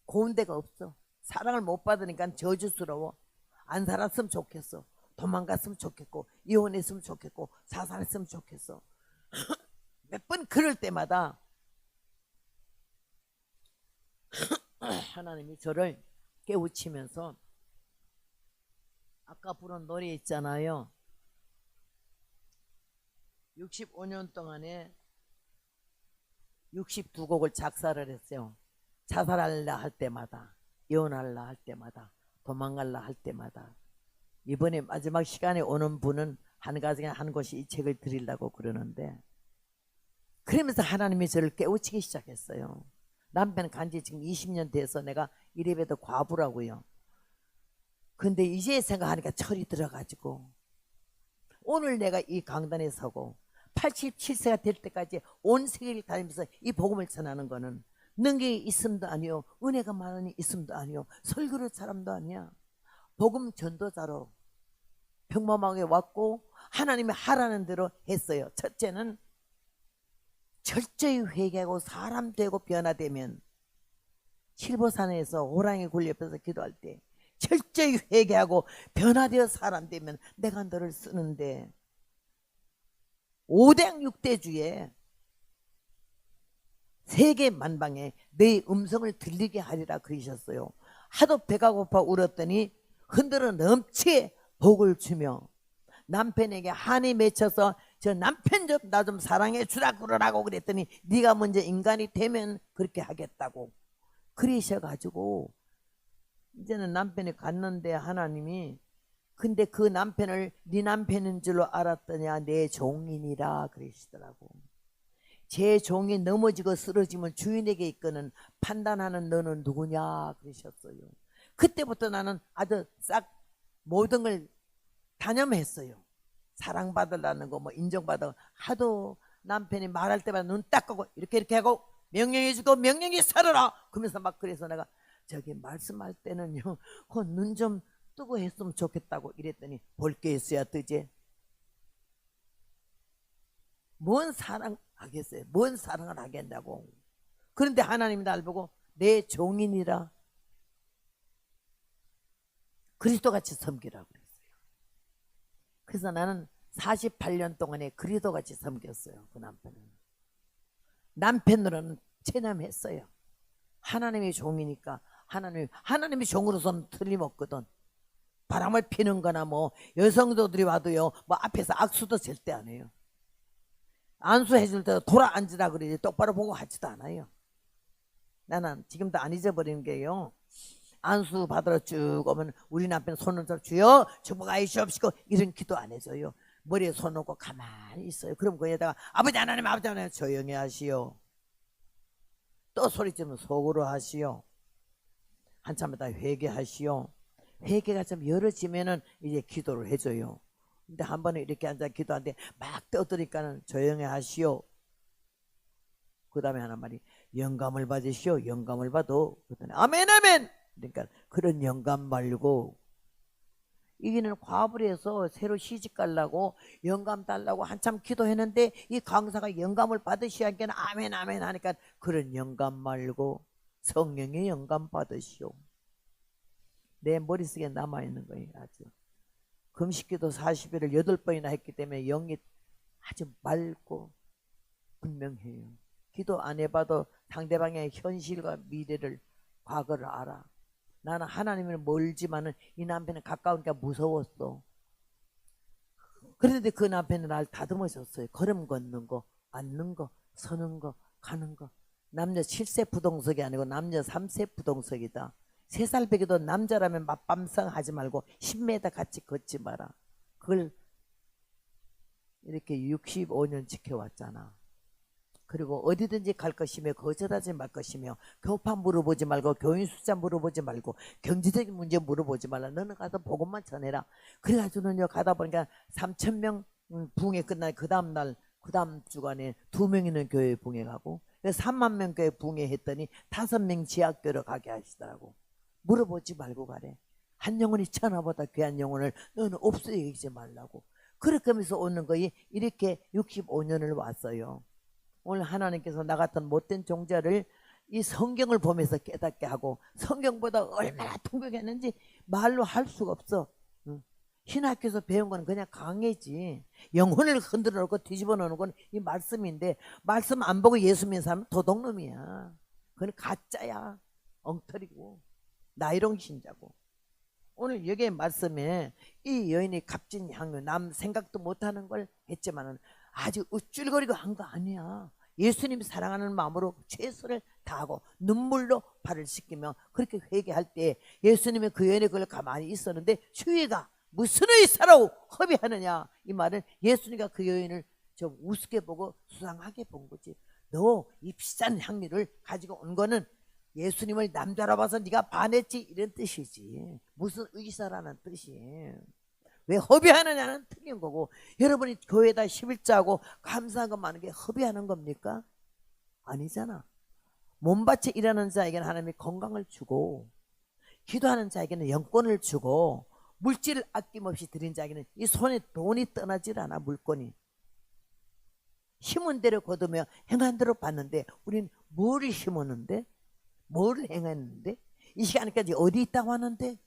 고운 데가 없어. 사랑을 못 받으니까 저주스러워. 안 살았으면 좋겠어. 도망갔으면 좋겠고, 이혼했으면 좋겠고, 자살했으면 좋겠어. 몇 번 그럴 때마다 하나님이 저를 깨우치면서 아까 부른 노래 있잖아요. 65년 동안에 62곡을 작사를 했어요. 자살할라 할 때마다, 이혼할라 할 때마다, 도망갈라 할 때마다. 이번에 마지막 시간에 오는 분은 한 가정에 한 곳이 이 책을 드리려고 그러는데, 그러면서 하나님이 저를 깨우치기 시작했어요. 남편 간지 지금 20년 돼서 내가 이래봬도 과부라고요. 근데 이제 생각하니까 철이 들어가지고 오늘 내가 이 강단에 서고 87세가 될 때까지 온 세계를 다니면서 이 복음을 전하는 거는 능력이 있음도 아니요, 은혜가 많으니 있음도 아니요, 설교를 사람도 아니야. 복음 전도자로 평범하게 왔고 하나님이 하라는 대로 했어요. 첫째는 철저히 회개하고 사람 되고 변화되면, 칠보산에서 호랑이 굴 옆에서 기도할 때 철저히 회개하고 변화되어 사람 되면 내가 너를 쓰는데, 5대 6대주에 세계 만방에 내 음성을 들리게 하리라 그러셨어요. 하도 배가 고파 울었더니 흔들어 넘치게 복을 주며 남편에게 한이 맺혀서 저 남편 좀 나 좀 사랑해 주라 그러라고 그랬더니 네가 먼저 인간이 되면 그렇게 하겠다고 그러셔가지고 이제는 남편이 갔는데 하나님이, 근데 그 남편을 네 남편인 줄로 알았더냐, 내 종이니라 그러시더라고. 제 종이 넘어지고 쓰러지면 주인에게 있거는 판단하는 너는 누구냐 그러셨어요. 그때부터 나는 아주 싹 모든 걸 단념했어요. 사랑받으려는 거, 뭐 인정받아, 하도 남편이 말할 때마다 눈 딱 감고 이렇게 하고 명령해 주고 명령이 살아라 그러면서 막, 그래서 내가 저기 말씀할 때는요 눈 좀 뜨고 했으면 좋겠다고 이랬더니 볼 게 있어야 뜨지. 뭔 사랑하겠어요? 뭔 사랑을 하겠냐고. 그런데 하나님이 날 보고 내 종인이라 그리스도같이 섬기라고 그랬어요. 그래서 나는 48년 동안에 그리스도같이 섬겼어요. 그 남편은. 남편으로는 체념했어요. 하나님의 종이니까 하나님의 종으로서는 틀림없거든. 바람을 피는 거나 뭐 여성도들이 와도요 뭐 앞에서 악수도 절대 안 해요. 안수해 줄 때도 돌아 앉으라 그러지 똑바로 보고 하지도 않아요. 나는 지금도 안 잊어버리는 게요, 안수 받으러 쭉 오면 우리 남편 손을 잡고 주여 축복하시옵시고 이런 기도 안 해줘요. 머리에 손 놓고 가만히 있어요. 그럼 거기에다가 아버지 하나님 아버지 하나님 조용히 하시오. 또 소리치면 속으로 하시오. 한참 있다 회개하시오. 회개가 좀 열어지면은 이제 기도를 해줘요. 근데 한 번은 이렇게 앉아 기도하는데 막 떠드니까는 조용히 하시오. 그 다음에 하나 말이 영감을 받으시오. 영감을 받어. 그랬더니 아멘 아멘. 그러니까 그런 영감 말고 이기는 과업을 해서 새로 시집 가려고 영감 달라고 한참 기도했는데 이 강사가 영감을 받으셔야 하니까 아멘 아멘 하니까 그런 영감 말고 성령의 영감 받으시오. 내 머릿속에 남아있는 거예요. 아주 금식기도 40일을 8번이나 했기 때문에 영이 아주 맑고 분명해요. 기도 안 해봐도 상대방의 현실과 미래를 과거를 알아. 나는 하나님을 멀지만은 이 남편은 가까우니까 무서웠어. 그런데 그 남편은 날 다듬어줬어요. 걸음 걷는 거, 앉는 거, 서는 거, 가는 거. 남녀 7세 부동석이 아니고 남녀 3세 부동석이다. 3살 배기도 남자라면 맞밤상 하지 말고 10m 같이 걷지 마라. 그걸 이렇게 65년 지켜왔잖아. 그리고 어디든지 갈 것이며 거절하지 말 것이며 교파 물어보지 말고 교인 숫자 물어보지 말고 경제적인 문제 물어보지 말라. 너는 가서 복음만 전해라. 그래가지고는요 가다 보니까 3,000명 붕에 끝날 그 다음날 그 다음 주간에 2명이는 교회 붕에 가고 3만 명 교회 붕에 했더니 5명 지하교로 가게 하시더라고. 물어보지 말고 가래. 한 영혼이 천하보다 귀한 영혼을 너는 없어 여기지 말라고. 그렇게 하면서 오는 거이 이렇게 65년을 왔어요. 오늘 하나님께서 나 같은 못된 종자를 이 성경을 보면서 깨닫게 하고 성경보다 얼마나 통곡했는지 말로 할 수가 없어. 신학교에서 배운 건 그냥 강해지. 영혼을 흔들어 놓고 뒤집어 놓는 건 이 말씀인데 말씀 안 보고 예수 믿는 사람은 도둑놈이야. 그건 가짜야. 엉터리고 나이롱 신자고. 오늘 여기에 말씀에 이 여인이 값진 향유 남 생각도 못하는 걸 했지만은 아주 우쭐거리고 한 거 아니야. 예수님이 사랑하는 마음으로 최선을 다하고 눈물로 발을 씻기며 그렇게 회개할 때 예수님이 그 여인의 그걸 가만히 있었는데 주위가 무슨 의사로 허비하느냐 이 말은 예수님과 그 여인을 좀 우습게 보고 수상하게 본 거지. 너 이 비싼 향유를 가지고 온 거는 예수님을 남자로 봐서 네가 반했지 이런 뜻이지. 무슨 의사라는 뜻이. 왜 허비하느냐는 틀린 거고. 여러분이 교회에다 11자하고 감사한 것 많은 게 허비하는 겁니까? 아니잖아. 몸밭에 일하는 자에게는 하나님이 건강을 주고 기도하는 자에게는 영권을 주고 물질을 아낌없이 드린 자에게는 이 손에 돈이 떠나질 않아. 물건이 심은 대로 거두며 행한 대로 받는데 우리는 뭘 심었는데 뭘 행했는데 이 시간까지 어디 있다고 하는데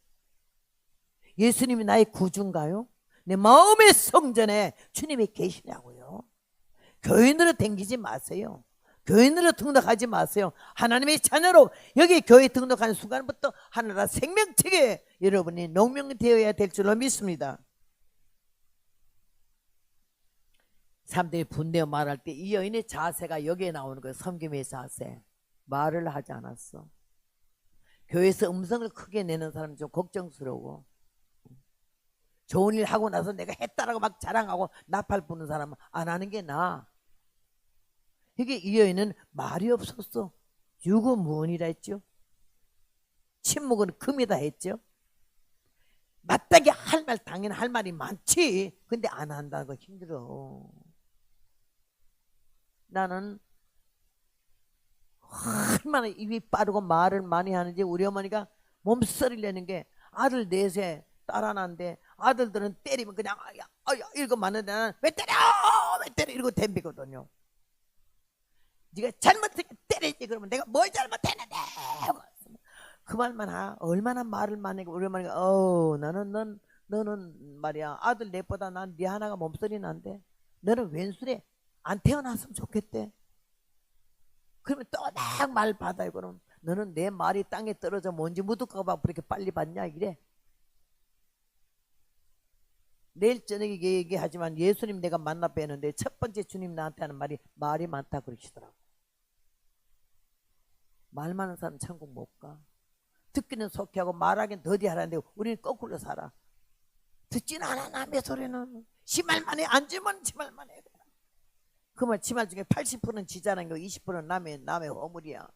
예수님이 나의 구주인가요? 내 마음의 성전에 주님이 계시냐고요. 교인으로 댕기지 마세요. 교인으로 등록하지 마세요. 하나님의 자녀로 여기 교회 등록하는 순간부터 하나라 생명책에 여러분이 농명되어야 될 줄로 믿습니다. 사람들이 분내어 말할 때 이 여인의 자세가 여기에 나오는 거예요. 섬김의 자세. 말을 하지 않았어. 교회에서 음성을 크게 내는 사람은 좀 걱정스러워. 좋은 일 하고 나서 내가 했다라고 막 자랑하고 나팔 부는 사람은 안 하는 게 나아. 이게 이 여인은 말이 없었어. 유구무원이라 했죠. 침묵은 금이다 했죠. 마땅히 할 말 당연히 할 말이 많지. 근데 안 한다는 거 힘들어. 나는 얼마나 입이 빠르고 말을 많이 하는지 우리 어머니가 몸서리를 내는 게 아들 넷에 딸 하나인데 아들들은 때리면 그냥 이러고 맞는데 나는 왜 때려 이러고 덤비거든요. 네가 잘못했게 때리지 그러면 내가 뭘 잘못했는데 그 말만 얼마나 말을 많이 하고 우리 어머니가 너는 말이야 아들 넷보다 난 네 하나가 몸소리 난데 너는 왼수래 안 태어났으면 좋겠대. 그러면 또 막 말 받아요. 그럼 너는 내 말이 땅에 떨어져 먼지 묻을까봐 그렇게 빨리 받냐 이래. 내일 저녁에 얘기하지만 예수님 내가 만나 뵈는데 첫 번째 주님 나한테 하는 말이 많다 그러시더라고. 말 많은 사람 천국 못 가. 듣기는 속히 하고 말하기는 더디 하라는데 우리는 거꾸로 살아. 듣지는 않아 남의 소리는. 지 말만 해. 앉으면 지 말만 해. 그 말 지 말 중에 80%는 지 자랑이고 20%는 남의 허물이야.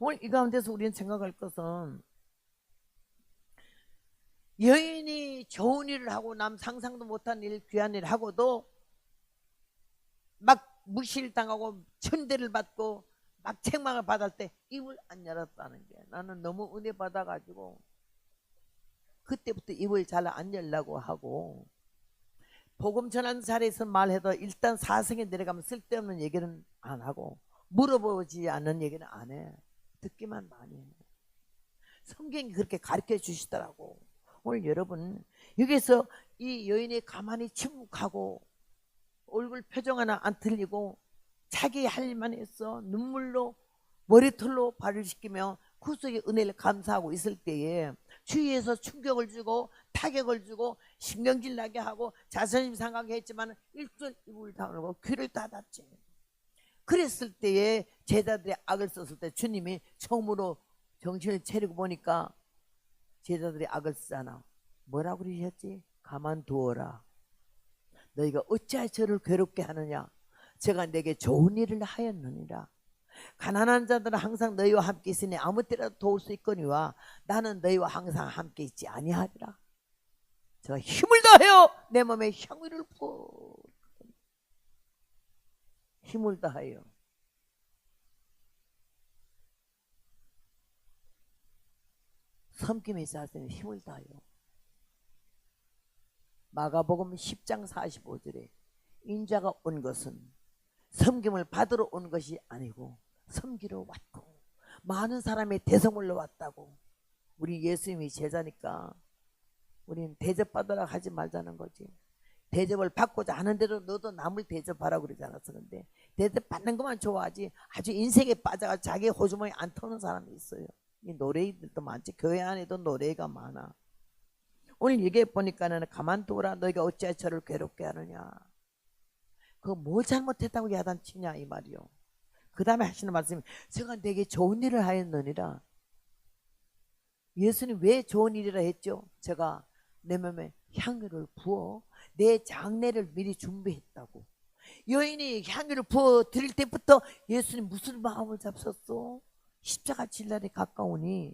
오늘 이 가운데서 우리는 생각할 것은 여인이 좋은 일을 하고 남 상상도 못한 일 귀한 일을 하고도 막 무시를 당하고 천대를 받고 막 책망을 받을 때 입을 안 열었다는 게 나는 너무 은혜 받아가지고 그때부터 입을 잘 안 열라고 하고, 복음 전하는 자리에서 말해도 일단 사성에 내려가면 쓸데없는 얘기는 안 하고, 물어보지 않는 얘기는 안 해. 듣기만 많이 해. 성경이 그렇게 가르쳐 주시더라고. 오늘 여러분 여기서 이 여인이 가만히 침묵하고 얼굴 표정 하나 안 틀리고 자기 할 일만 했어. 눈물로 머리털로 발을 씻기며 구속의 은혜를 감사하고 있을 때에 주위에서 충격을 주고 타격을 주고 신경질 나게 하고 자존심 상하게 했지만 일절 입을 다물고 귀를 닫았지. 그랬을 때에 제자들이 악을 썼을 때 주님이 처음으로 정신을 차리고 보니까 제자들이 악을 쓰잖아. 뭐라고 그러셨지? 가만두어라. 너희가 어찌하여 저를 괴롭게 하느냐? 제가 내게 좋은 일을 하였느니라. 가난한 자들은 항상 너희와 함께 있으니 아무 때라도 도울 수 있거니와 나는 너희와 항상 함께 있지 아니하리라. 제가 힘을 다하여 내 몸에 향유를 부어. 힘을 다하여. 섬김이 있어야 되는 힘을 다하여. 마가복음 10장 45절에 인자가 온 것은 섬김을 받으러 온 것이 아니고 섬기러 왔고 많은 사람이 대성물로 왔다고. 우리 예수님이 제자니까 우리는 대접받으라 하지 말자는 거지. 대접을 받고자 하는데도 너도 남을 대접하라고 그러지 않았어. 근데 대접받는 것만 좋아하지 아주 인생에 빠져가 자기 호주머니 안 터는 사람이 있어요. 이 노래이들도 많지. 교회 안에도 노래가 많아. 오늘 얘기해 보니까는 가만두어라. 너희가 어찌하여 저를 괴롭게 하느냐. 그거 뭐 잘못했다고 야단치냐 이 말이요. 그 다음에 하시는 말씀이 제가 내게 좋은 일을 하였느니라. 예수님 왜 좋은 일이라 했죠? 제가 내 몸에 향유를 부어 내 장례를 미리 준비했다고. 여인이 향유를 부어 드릴 때부터 예수님 무슨 마음을 잡섰어? 십자가 질 날이 가까우니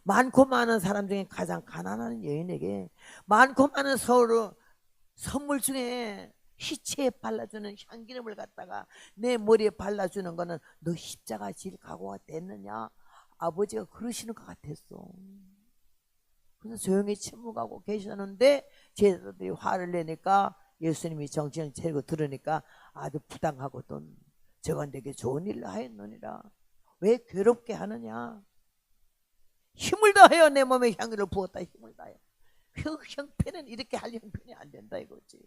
많고 많은 사람 중에 가장 가난한 여인에게 많고 많은 선물 중에 희채에 발라주는 향기름을 갖다가 내 머리에 발라주는 거는 너 십자가 질 각오가 됐느냐? 아버지가 그러시는 것 같았어. 그래서 조용히 침묵하고 계셨는데 제자들이 화를 내니까 예수님이 정신을 차리고 들으니까 아주 부당하거든. 저가 내게 좋은 일을 하였느니라. 왜 괴롭게 하느냐? 힘을 다하여 내 몸에 향유를 부었다. 힘을 다하여. 그 형편은 이렇게 할 형편이 안 된다 이거지.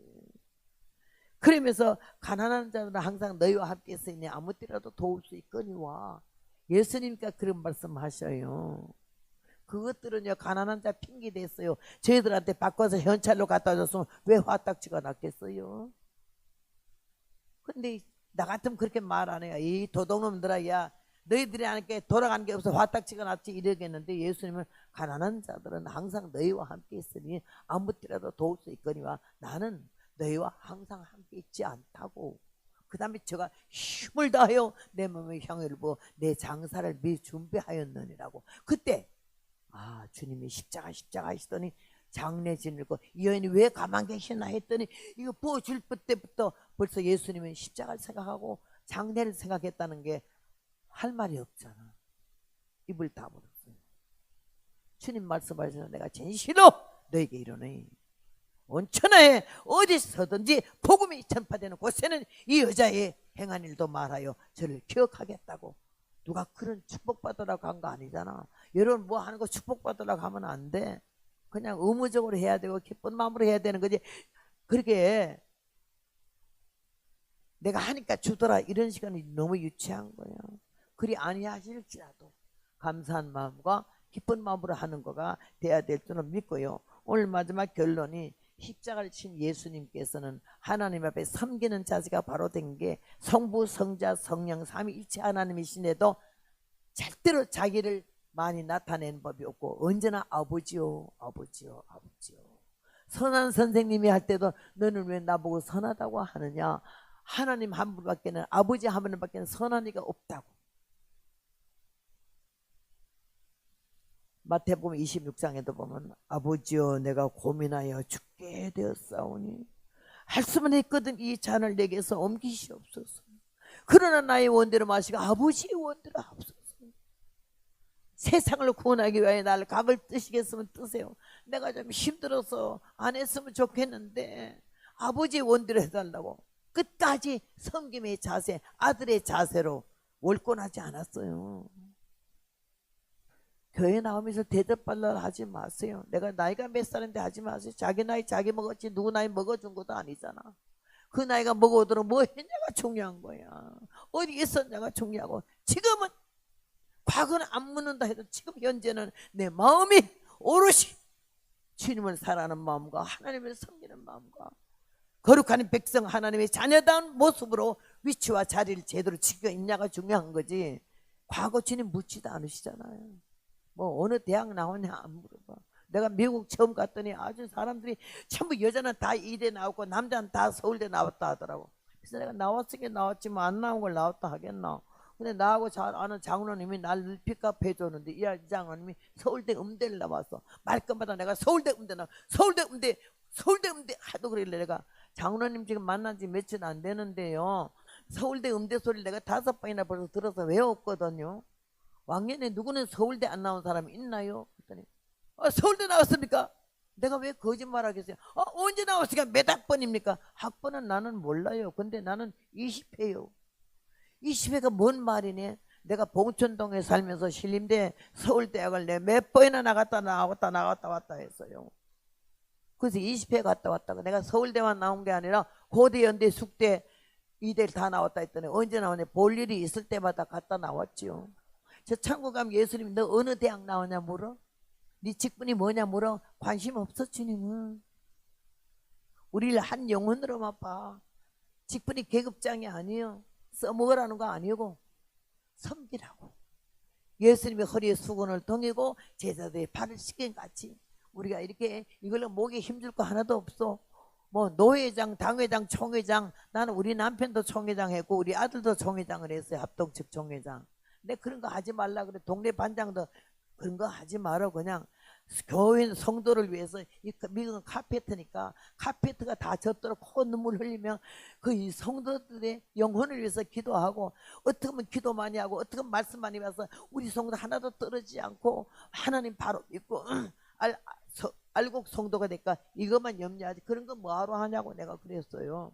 그러면서 가난한 자들은 항상 너희와 함께 있으니 아무 때라도 도울 수 있거니와. 예수님께서 그런 말씀 하셔요. 그것들은요 가난한 자 핑계 댔어요. 저희들한테 바꿔서 현찰로 갖다 줬으면 왜 화딱지가 났겠어요? 근데 나 같으면 그렇게 말 안 해요. 이 도둑놈들아, 야 너희들이 하니까 돌아가는 게 없어 화딱지가 났지 이러겠는데 예수님은 가난한 자들은 항상 너희와 함께 있으니 아무 때라도 도울 수 있거니와 나는 너희와 항상 함께 있지 않다고. 그 다음에 제가 힘을 다하여 내 몸에 향유를 부어 내 장사를 미리 준비하였느니라고. 그때 주님이 십자가 하시더니 장례 지내고 이 여인이 왜 가만 계시나 했더니 이거 부어줄 때부터 벌써 예수님은 십자가를 생각하고 장례를 생각했다는 게 할 말이 없잖아. 입을 다물었어요. 주님 말씀하시는 내가 진실로 너에게 이르노니 온천하에 어디서든지 복음이 전파되는 곳에는 이 여자의 행한 일도 말하여 저를 기억하겠다고. 누가 그런 축복받으라고 한 거 아니잖아. 여러분 뭐 하는 거 축복받으라고 하면 안 돼. 그냥 의무적으로 해야 되고 기쁜 마음으로 해야 되는 거지. 그렇게 내가 하니까 주더라 이런 시간이 너무 유치한 거야. 그리 아니하실지라도 감사한 마음과 기쁜 마음으로 하는 거가 돼야 될 줄은 믿고요. 오늘 마지막 결론이 십자가를 친 예수님께서는 하나님 앞에 섬기는 자세가 바로 된 게 성부, 성자, 성령 삼위일체 하나님이신데도 절대로 자기를 많이 나타내는 법이 없고 언제나 아버지요 아버지요 아버지요. 선한 선생님이 할 때도 너는 왜 나보고 선하다고 하느냐. 하나님 한 분밖에는 아버지 한 분밖에는 선한 이가 없다고. 마태복음 26장에도 보면 아버지여 내가 고민하여 죽게 되었사오니 할 수만 했거든 이 잔을 내게서 옮기시옵소서. 그러나 나의 원대로 마시고 아버지의 원대로 하옵소서. 세상을 구원하기 위하여 나를 각을 뜨시겠으면 뜨세요. 내가 좀 힘들어서 안 했으면 좋겠는데 아버지의 원대로 해달라고 끝까지 섬김의 자세, 아들의 자세로 월권하지 않았어요. 교회 나오면서 대접발랄 하지 마세요. 내가 나이가 몇 살인데 하지 마세요. 자기 나이 자기 먹었지 누구 나이 먹어준 것도 아니잖아. 그 나이가 먹어도록 뭐 했냐가 중요한 거야. 어디 있었냐가 중요하고, 지금은 과거는 안 묻는다 해도 지금 현재는 내 마음이 오롯이 주님을 사랑하는 마음과 하나님을 섬기는 마음과 거룩한 백성 하나님의 자녀다운 모습으로 위치와 자리를 제대로 지키고 있냐가 중요한 거지. 과거 주님 묻지도 않으시잖아요. 뭐 어느 대학 나오냐 안 물어봐. 내가 미국 처음 갔더니 아주 사람들이 전부 여자는 다 이대 나왔고 남자는 다 서울대 나왔다 하더라고. 그래서 내가 나왔으니까 나왔지만 안 나온 걸 나왔다 하겠나. 근데 나하고 잘 아는 장로님이 날 픽업 해줬는데 이 장로님이 서울대 음대를 나왔어. 말끝마다 내가 서울대 음대 하도 그러길래 내가 장로님 지금 만난 지 며칠 안 되는데요. 서울대 음대 소리를 내가 5번이나 벌써 들어서 외웠거든요. 왕년에 누구는 서울대 안 나온 사람이 있나요? 그랬더니 서울대 나왔습니까? 내가 왜 거짓말하겠어요? 언제 나왔으니까 몇 학번입니까? 학번은 나는 몰라요. 근데 나는 20회요. 20회가 뭔 말이네? 내가 봉천동에 살면서 신림대 서울대학을 내 몇 번이나 나갔다 왔다 했어요. 그래서 20회 갔다 왔다가 내가 서울대만 나온 게 아니라 고대, 연대, 숙대, 이대를 다 나왔다 했더니 언제 나오냐? 볼 일이 있을 때마다 갔다 나왔지요. 저 천국 가면 예수님이 너 어느 대학 나오냐 물어? 네 직분이 뭐냐 물어? 관심 없어 주님은. 우리를 한 영혼으로만 봐. 직분이 계급장이 아니에요. 써먹으라는 거 아니고 섬기라고. 예수님이 허리에 수건을 동이고 제자들이 발을 씻긴 같이 우리가 이렇게 이걸로 목에 힘줄 거 하나도 없어. 뭐 노회장, 당회장, 총회장, 나는 우리 남편도 총회장 했고 우리 아들도 총회장을 했어요. 합동측 총회장. 근데 그런 거 하지 말라 그래. 동네 반장도 그런 거 하지 말아. 그냥 교회 성도를 위해서 미국은 카페트니까 카페트가 다 젖도록 코 눈물 흘리면 그 성도들의 영혼을 위해서 기도하고 어떻게 하면 기도 많이 하고 어떻게 하면 말씀 많이 봐서 우리 성도 하나도 떨어지지 않고 하나님 바로 믿고 알곡 성도가 될까 이것만 염려하지 그런 거 뭐하러 하냐고 내가 그랬어요.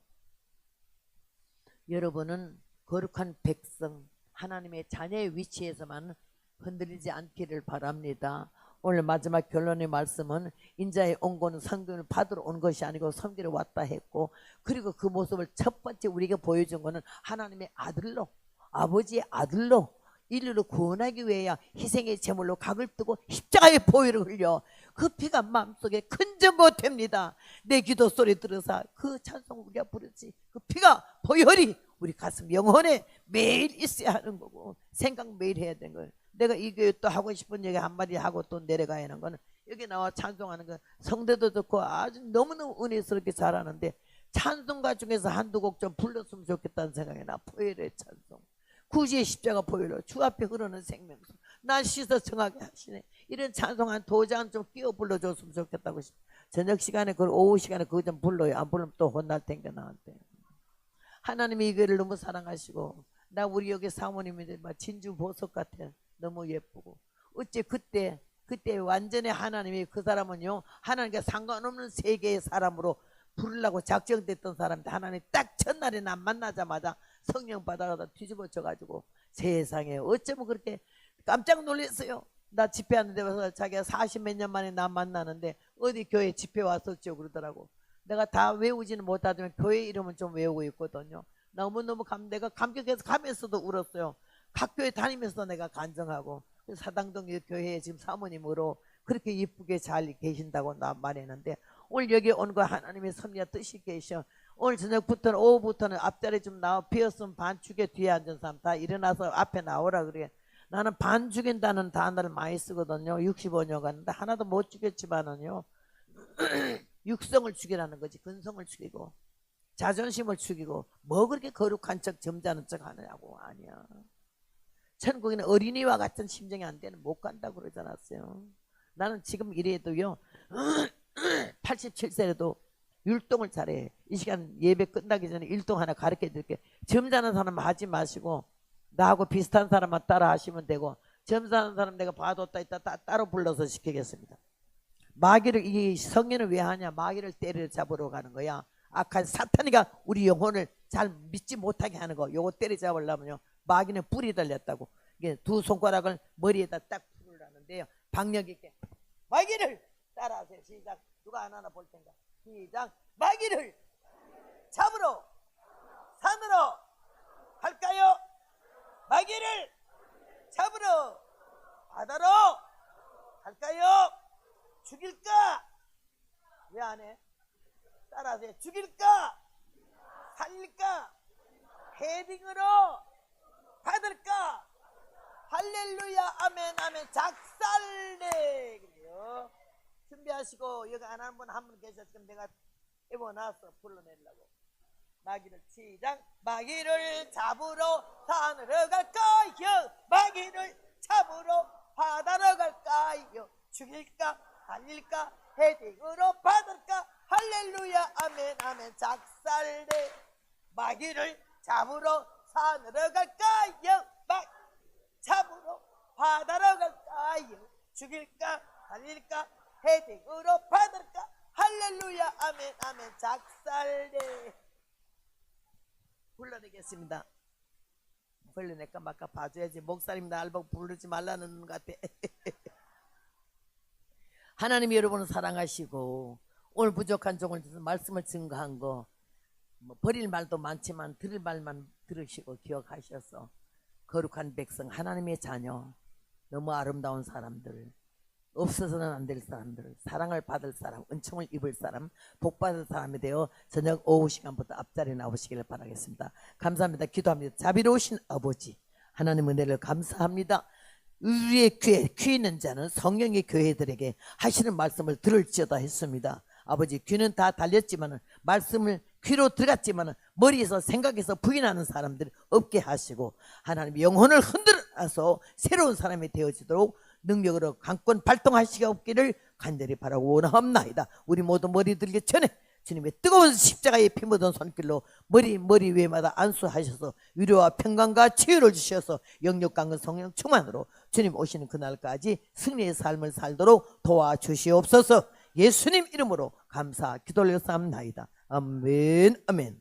여러분은 거룩한 백성 하나님의 자녀의 위치에서만 흔들리지 않기를 바랍니다. 오늘 마지막 결론의 말씀은 인자의 온고는 성경을 받으러 온 것이 아니고 섬기러 왔다 했고 그리고 그 모습을 첫 번째 우리에게 보여준 것은 하나님의 아들로 아버지의 아들로 인류를 구원하기 위하여 희생의 제물로 각을 뜨고 십자가의 보혈을 흘려 그 피가 마음속에 큰점 못합니다. 내 기도 소리 들으사 그 찬송을 우리가 부르지 그 피가 보혈이 우리 가슴 영혼에 매일 있어야 하는 거고 생각 매일 해야 되는 거예요. 내가 이 교회 또 하고 싶은 얘기 한마디 하고 또 내려가야 하는 거는 여기 나와 찬송하는 거 성대도 좋고 아주 너무너무 은혜스럽게 잘하는데 찬송가 중에서 한두 곡 좀 불렀으면 좋겠다는 생각이 나. 보혈의 찬송 구주의 십자가 보혈로 주 앞에 흐르는 생명수 날 씻어 정하게 하시네. 이런 찬송 한 2장 좀 끼워 불러줬으면 좋겠다고 저녁 시간에 그 오후 시간에 그거 좀 불러요. 안 부르면 또 혼날 텐데 나한테. 하나님이 이 교회를 너무 사랑하시고 나 우리 여기 사모님인데 막 진주 보석 같아. 너무 예쁘고 어째 그때 완전히 하나님이 그 사람은요 하나님과 상관없는 세계의 사람으로 부르려고 작정됐던 사람인데 하나님 딱 첫날에 나 만나자마자 성령 받아가다 뒤집어져가지고 세상에 어쩌면 그렇게 깜짝 놀랐어요. 나 집회하는 데 와서 자기가 40몇 년 만에 나 만나는데 어디 교회 집회 왔었죠 그러더라고. 내가 다 외우지는 못하지만 교회 이름은 좀 외우고 있거든요. 너무너무 내가 감격해서 가면서도 울었어요. 각 교회 다니면서 내가 간증하고 사당동 교회에 지금 사모님으로 그렇게 이쁘게 잘 계신다고 나 말했는데 오늘 여기 온 거 하나님의 섭리와 뜻이 계셔. 오늘 저녁부터는 오후부터는 앞자리 좀 나와 비었으면 반죽에 뒤에 앉은 사람 다 일어나서 앞에 나오라 그래. 나는 반 죽인다는 단어를 많이 쓰거든요. 65년 갔는데 하나도 못 죽였지만은요 육성을 죽이라는 거지. 근성을 죽이고 자존심을 죽이고 뭐 그렇게 거룩한 척 점잖은 척 하느냐고. 아니야. 천국에는 어린이와 같은 심정이 안 되는 못 간다고 그러지 않았어요. 나는 지금 이래도요 87세라도 율동을 잘해. 이 시간 예배 끝나기 전에 율동 하나 가르쳐 드릴게. 점잖은 사람 하지 마시고 나하고 비슷한 사람만 따라 하시면 되고 점사하는 사람 내가 봐뒀다 있다 따로 불러서 시키겠습니다. 마귀를, 이 성인은 왜 하냐? 마귀를 때려잡으러 가는 거야. 악한 사탄이가 우리 영혼을 잘 믿지 못하게 하는 거. 요거 때려잡으려면요, 마귀는 뿔이 달렸다고. 이게 두 손가락을 머리에다 딱 풀으라는데요, 박력 있게 마귀를 따라하세요. 시작. 누가 안 하나 볼 텐가. 시작. 마귀를 잡으러 산으로 갈까요? 마귀를 잡으러 바다로 갈까요? 죽일까? 왜 안 해? 따라하세요. 죽일까? 살릴까? 헤딩으로 받을까? 할렐루야. 아멘 아멘. 작살내. 그래요. 준비하시고, 여기 안 하는 분 한 분 계셨으면 내가 입어놨어. 불러내려고. 마귀를 시작. 마귀를 잡으러 산으로 갈까요? 마귀를 잡으러 바다로 갈까요? 죽일까? 살릴까? 헤딩으로 받을까? 할렐루야. 아멘 아멘. 작살내. 마귀를 잡으러 산으로 갈까요? 잡으러 바다로 갈까요? 죽일까? 살릴까? 헤딩으로 받을까? 할렐루야. 아멘 아멘. 작살내. 불러내겠습니다. 불러낼까 말까 봐줘야지. 목사님 날 보고 부르지 말라는 것 같아. 하나님이 여러분을 사랑하시고 오늘 부족한 종을 주셔서 말씀을 증거한 거, 뭐 버릴 말도 많지만 들을 말만 들으시고 기억하셔서 거룩한 백성, 하나님의 자녀, 너무 아름다운 사람들, 없어서는 안 될 사람들, 사랑을 받을 사람, 은총을 입을 사람, 복 받을 사람이 되어 저녁 오후 시간부터 앞자리에 나오시기를 바라겠습니다. 감사합니다. 기도합니다. 자비로우신 아버지, 하나님 은혜를 감사합니다. 우리의 귀 있는 자는 성령의 교회들에게 하시는 말씀을 들을지어다 했습니다. 아버지, 귀는 다 달렸지만 말씀을 귀로 들어갔지만 머리에서 생각해서 부인하는 사람들이 없게 하시고, 하나님 영혼을 흔들어서 새로운 사람이 되어지도록 능력으로 강권 발동하시기 없기를 간절히 바라고 원하옵나이다. 우리 모두 머리 들기 전에 주님의 뜨거운 십자가에 피 묻은 손길로 머리 위마다 안수하셔서 위로와 평강과 치유를 주셔서 영력 강한 성령 충만으로 주님 오시는 그날까지 승리의 삶을 살도록 도와주시옵소서. 예수님 이름으로 감사 기도 올려싸움나이다. 아멘 아멘.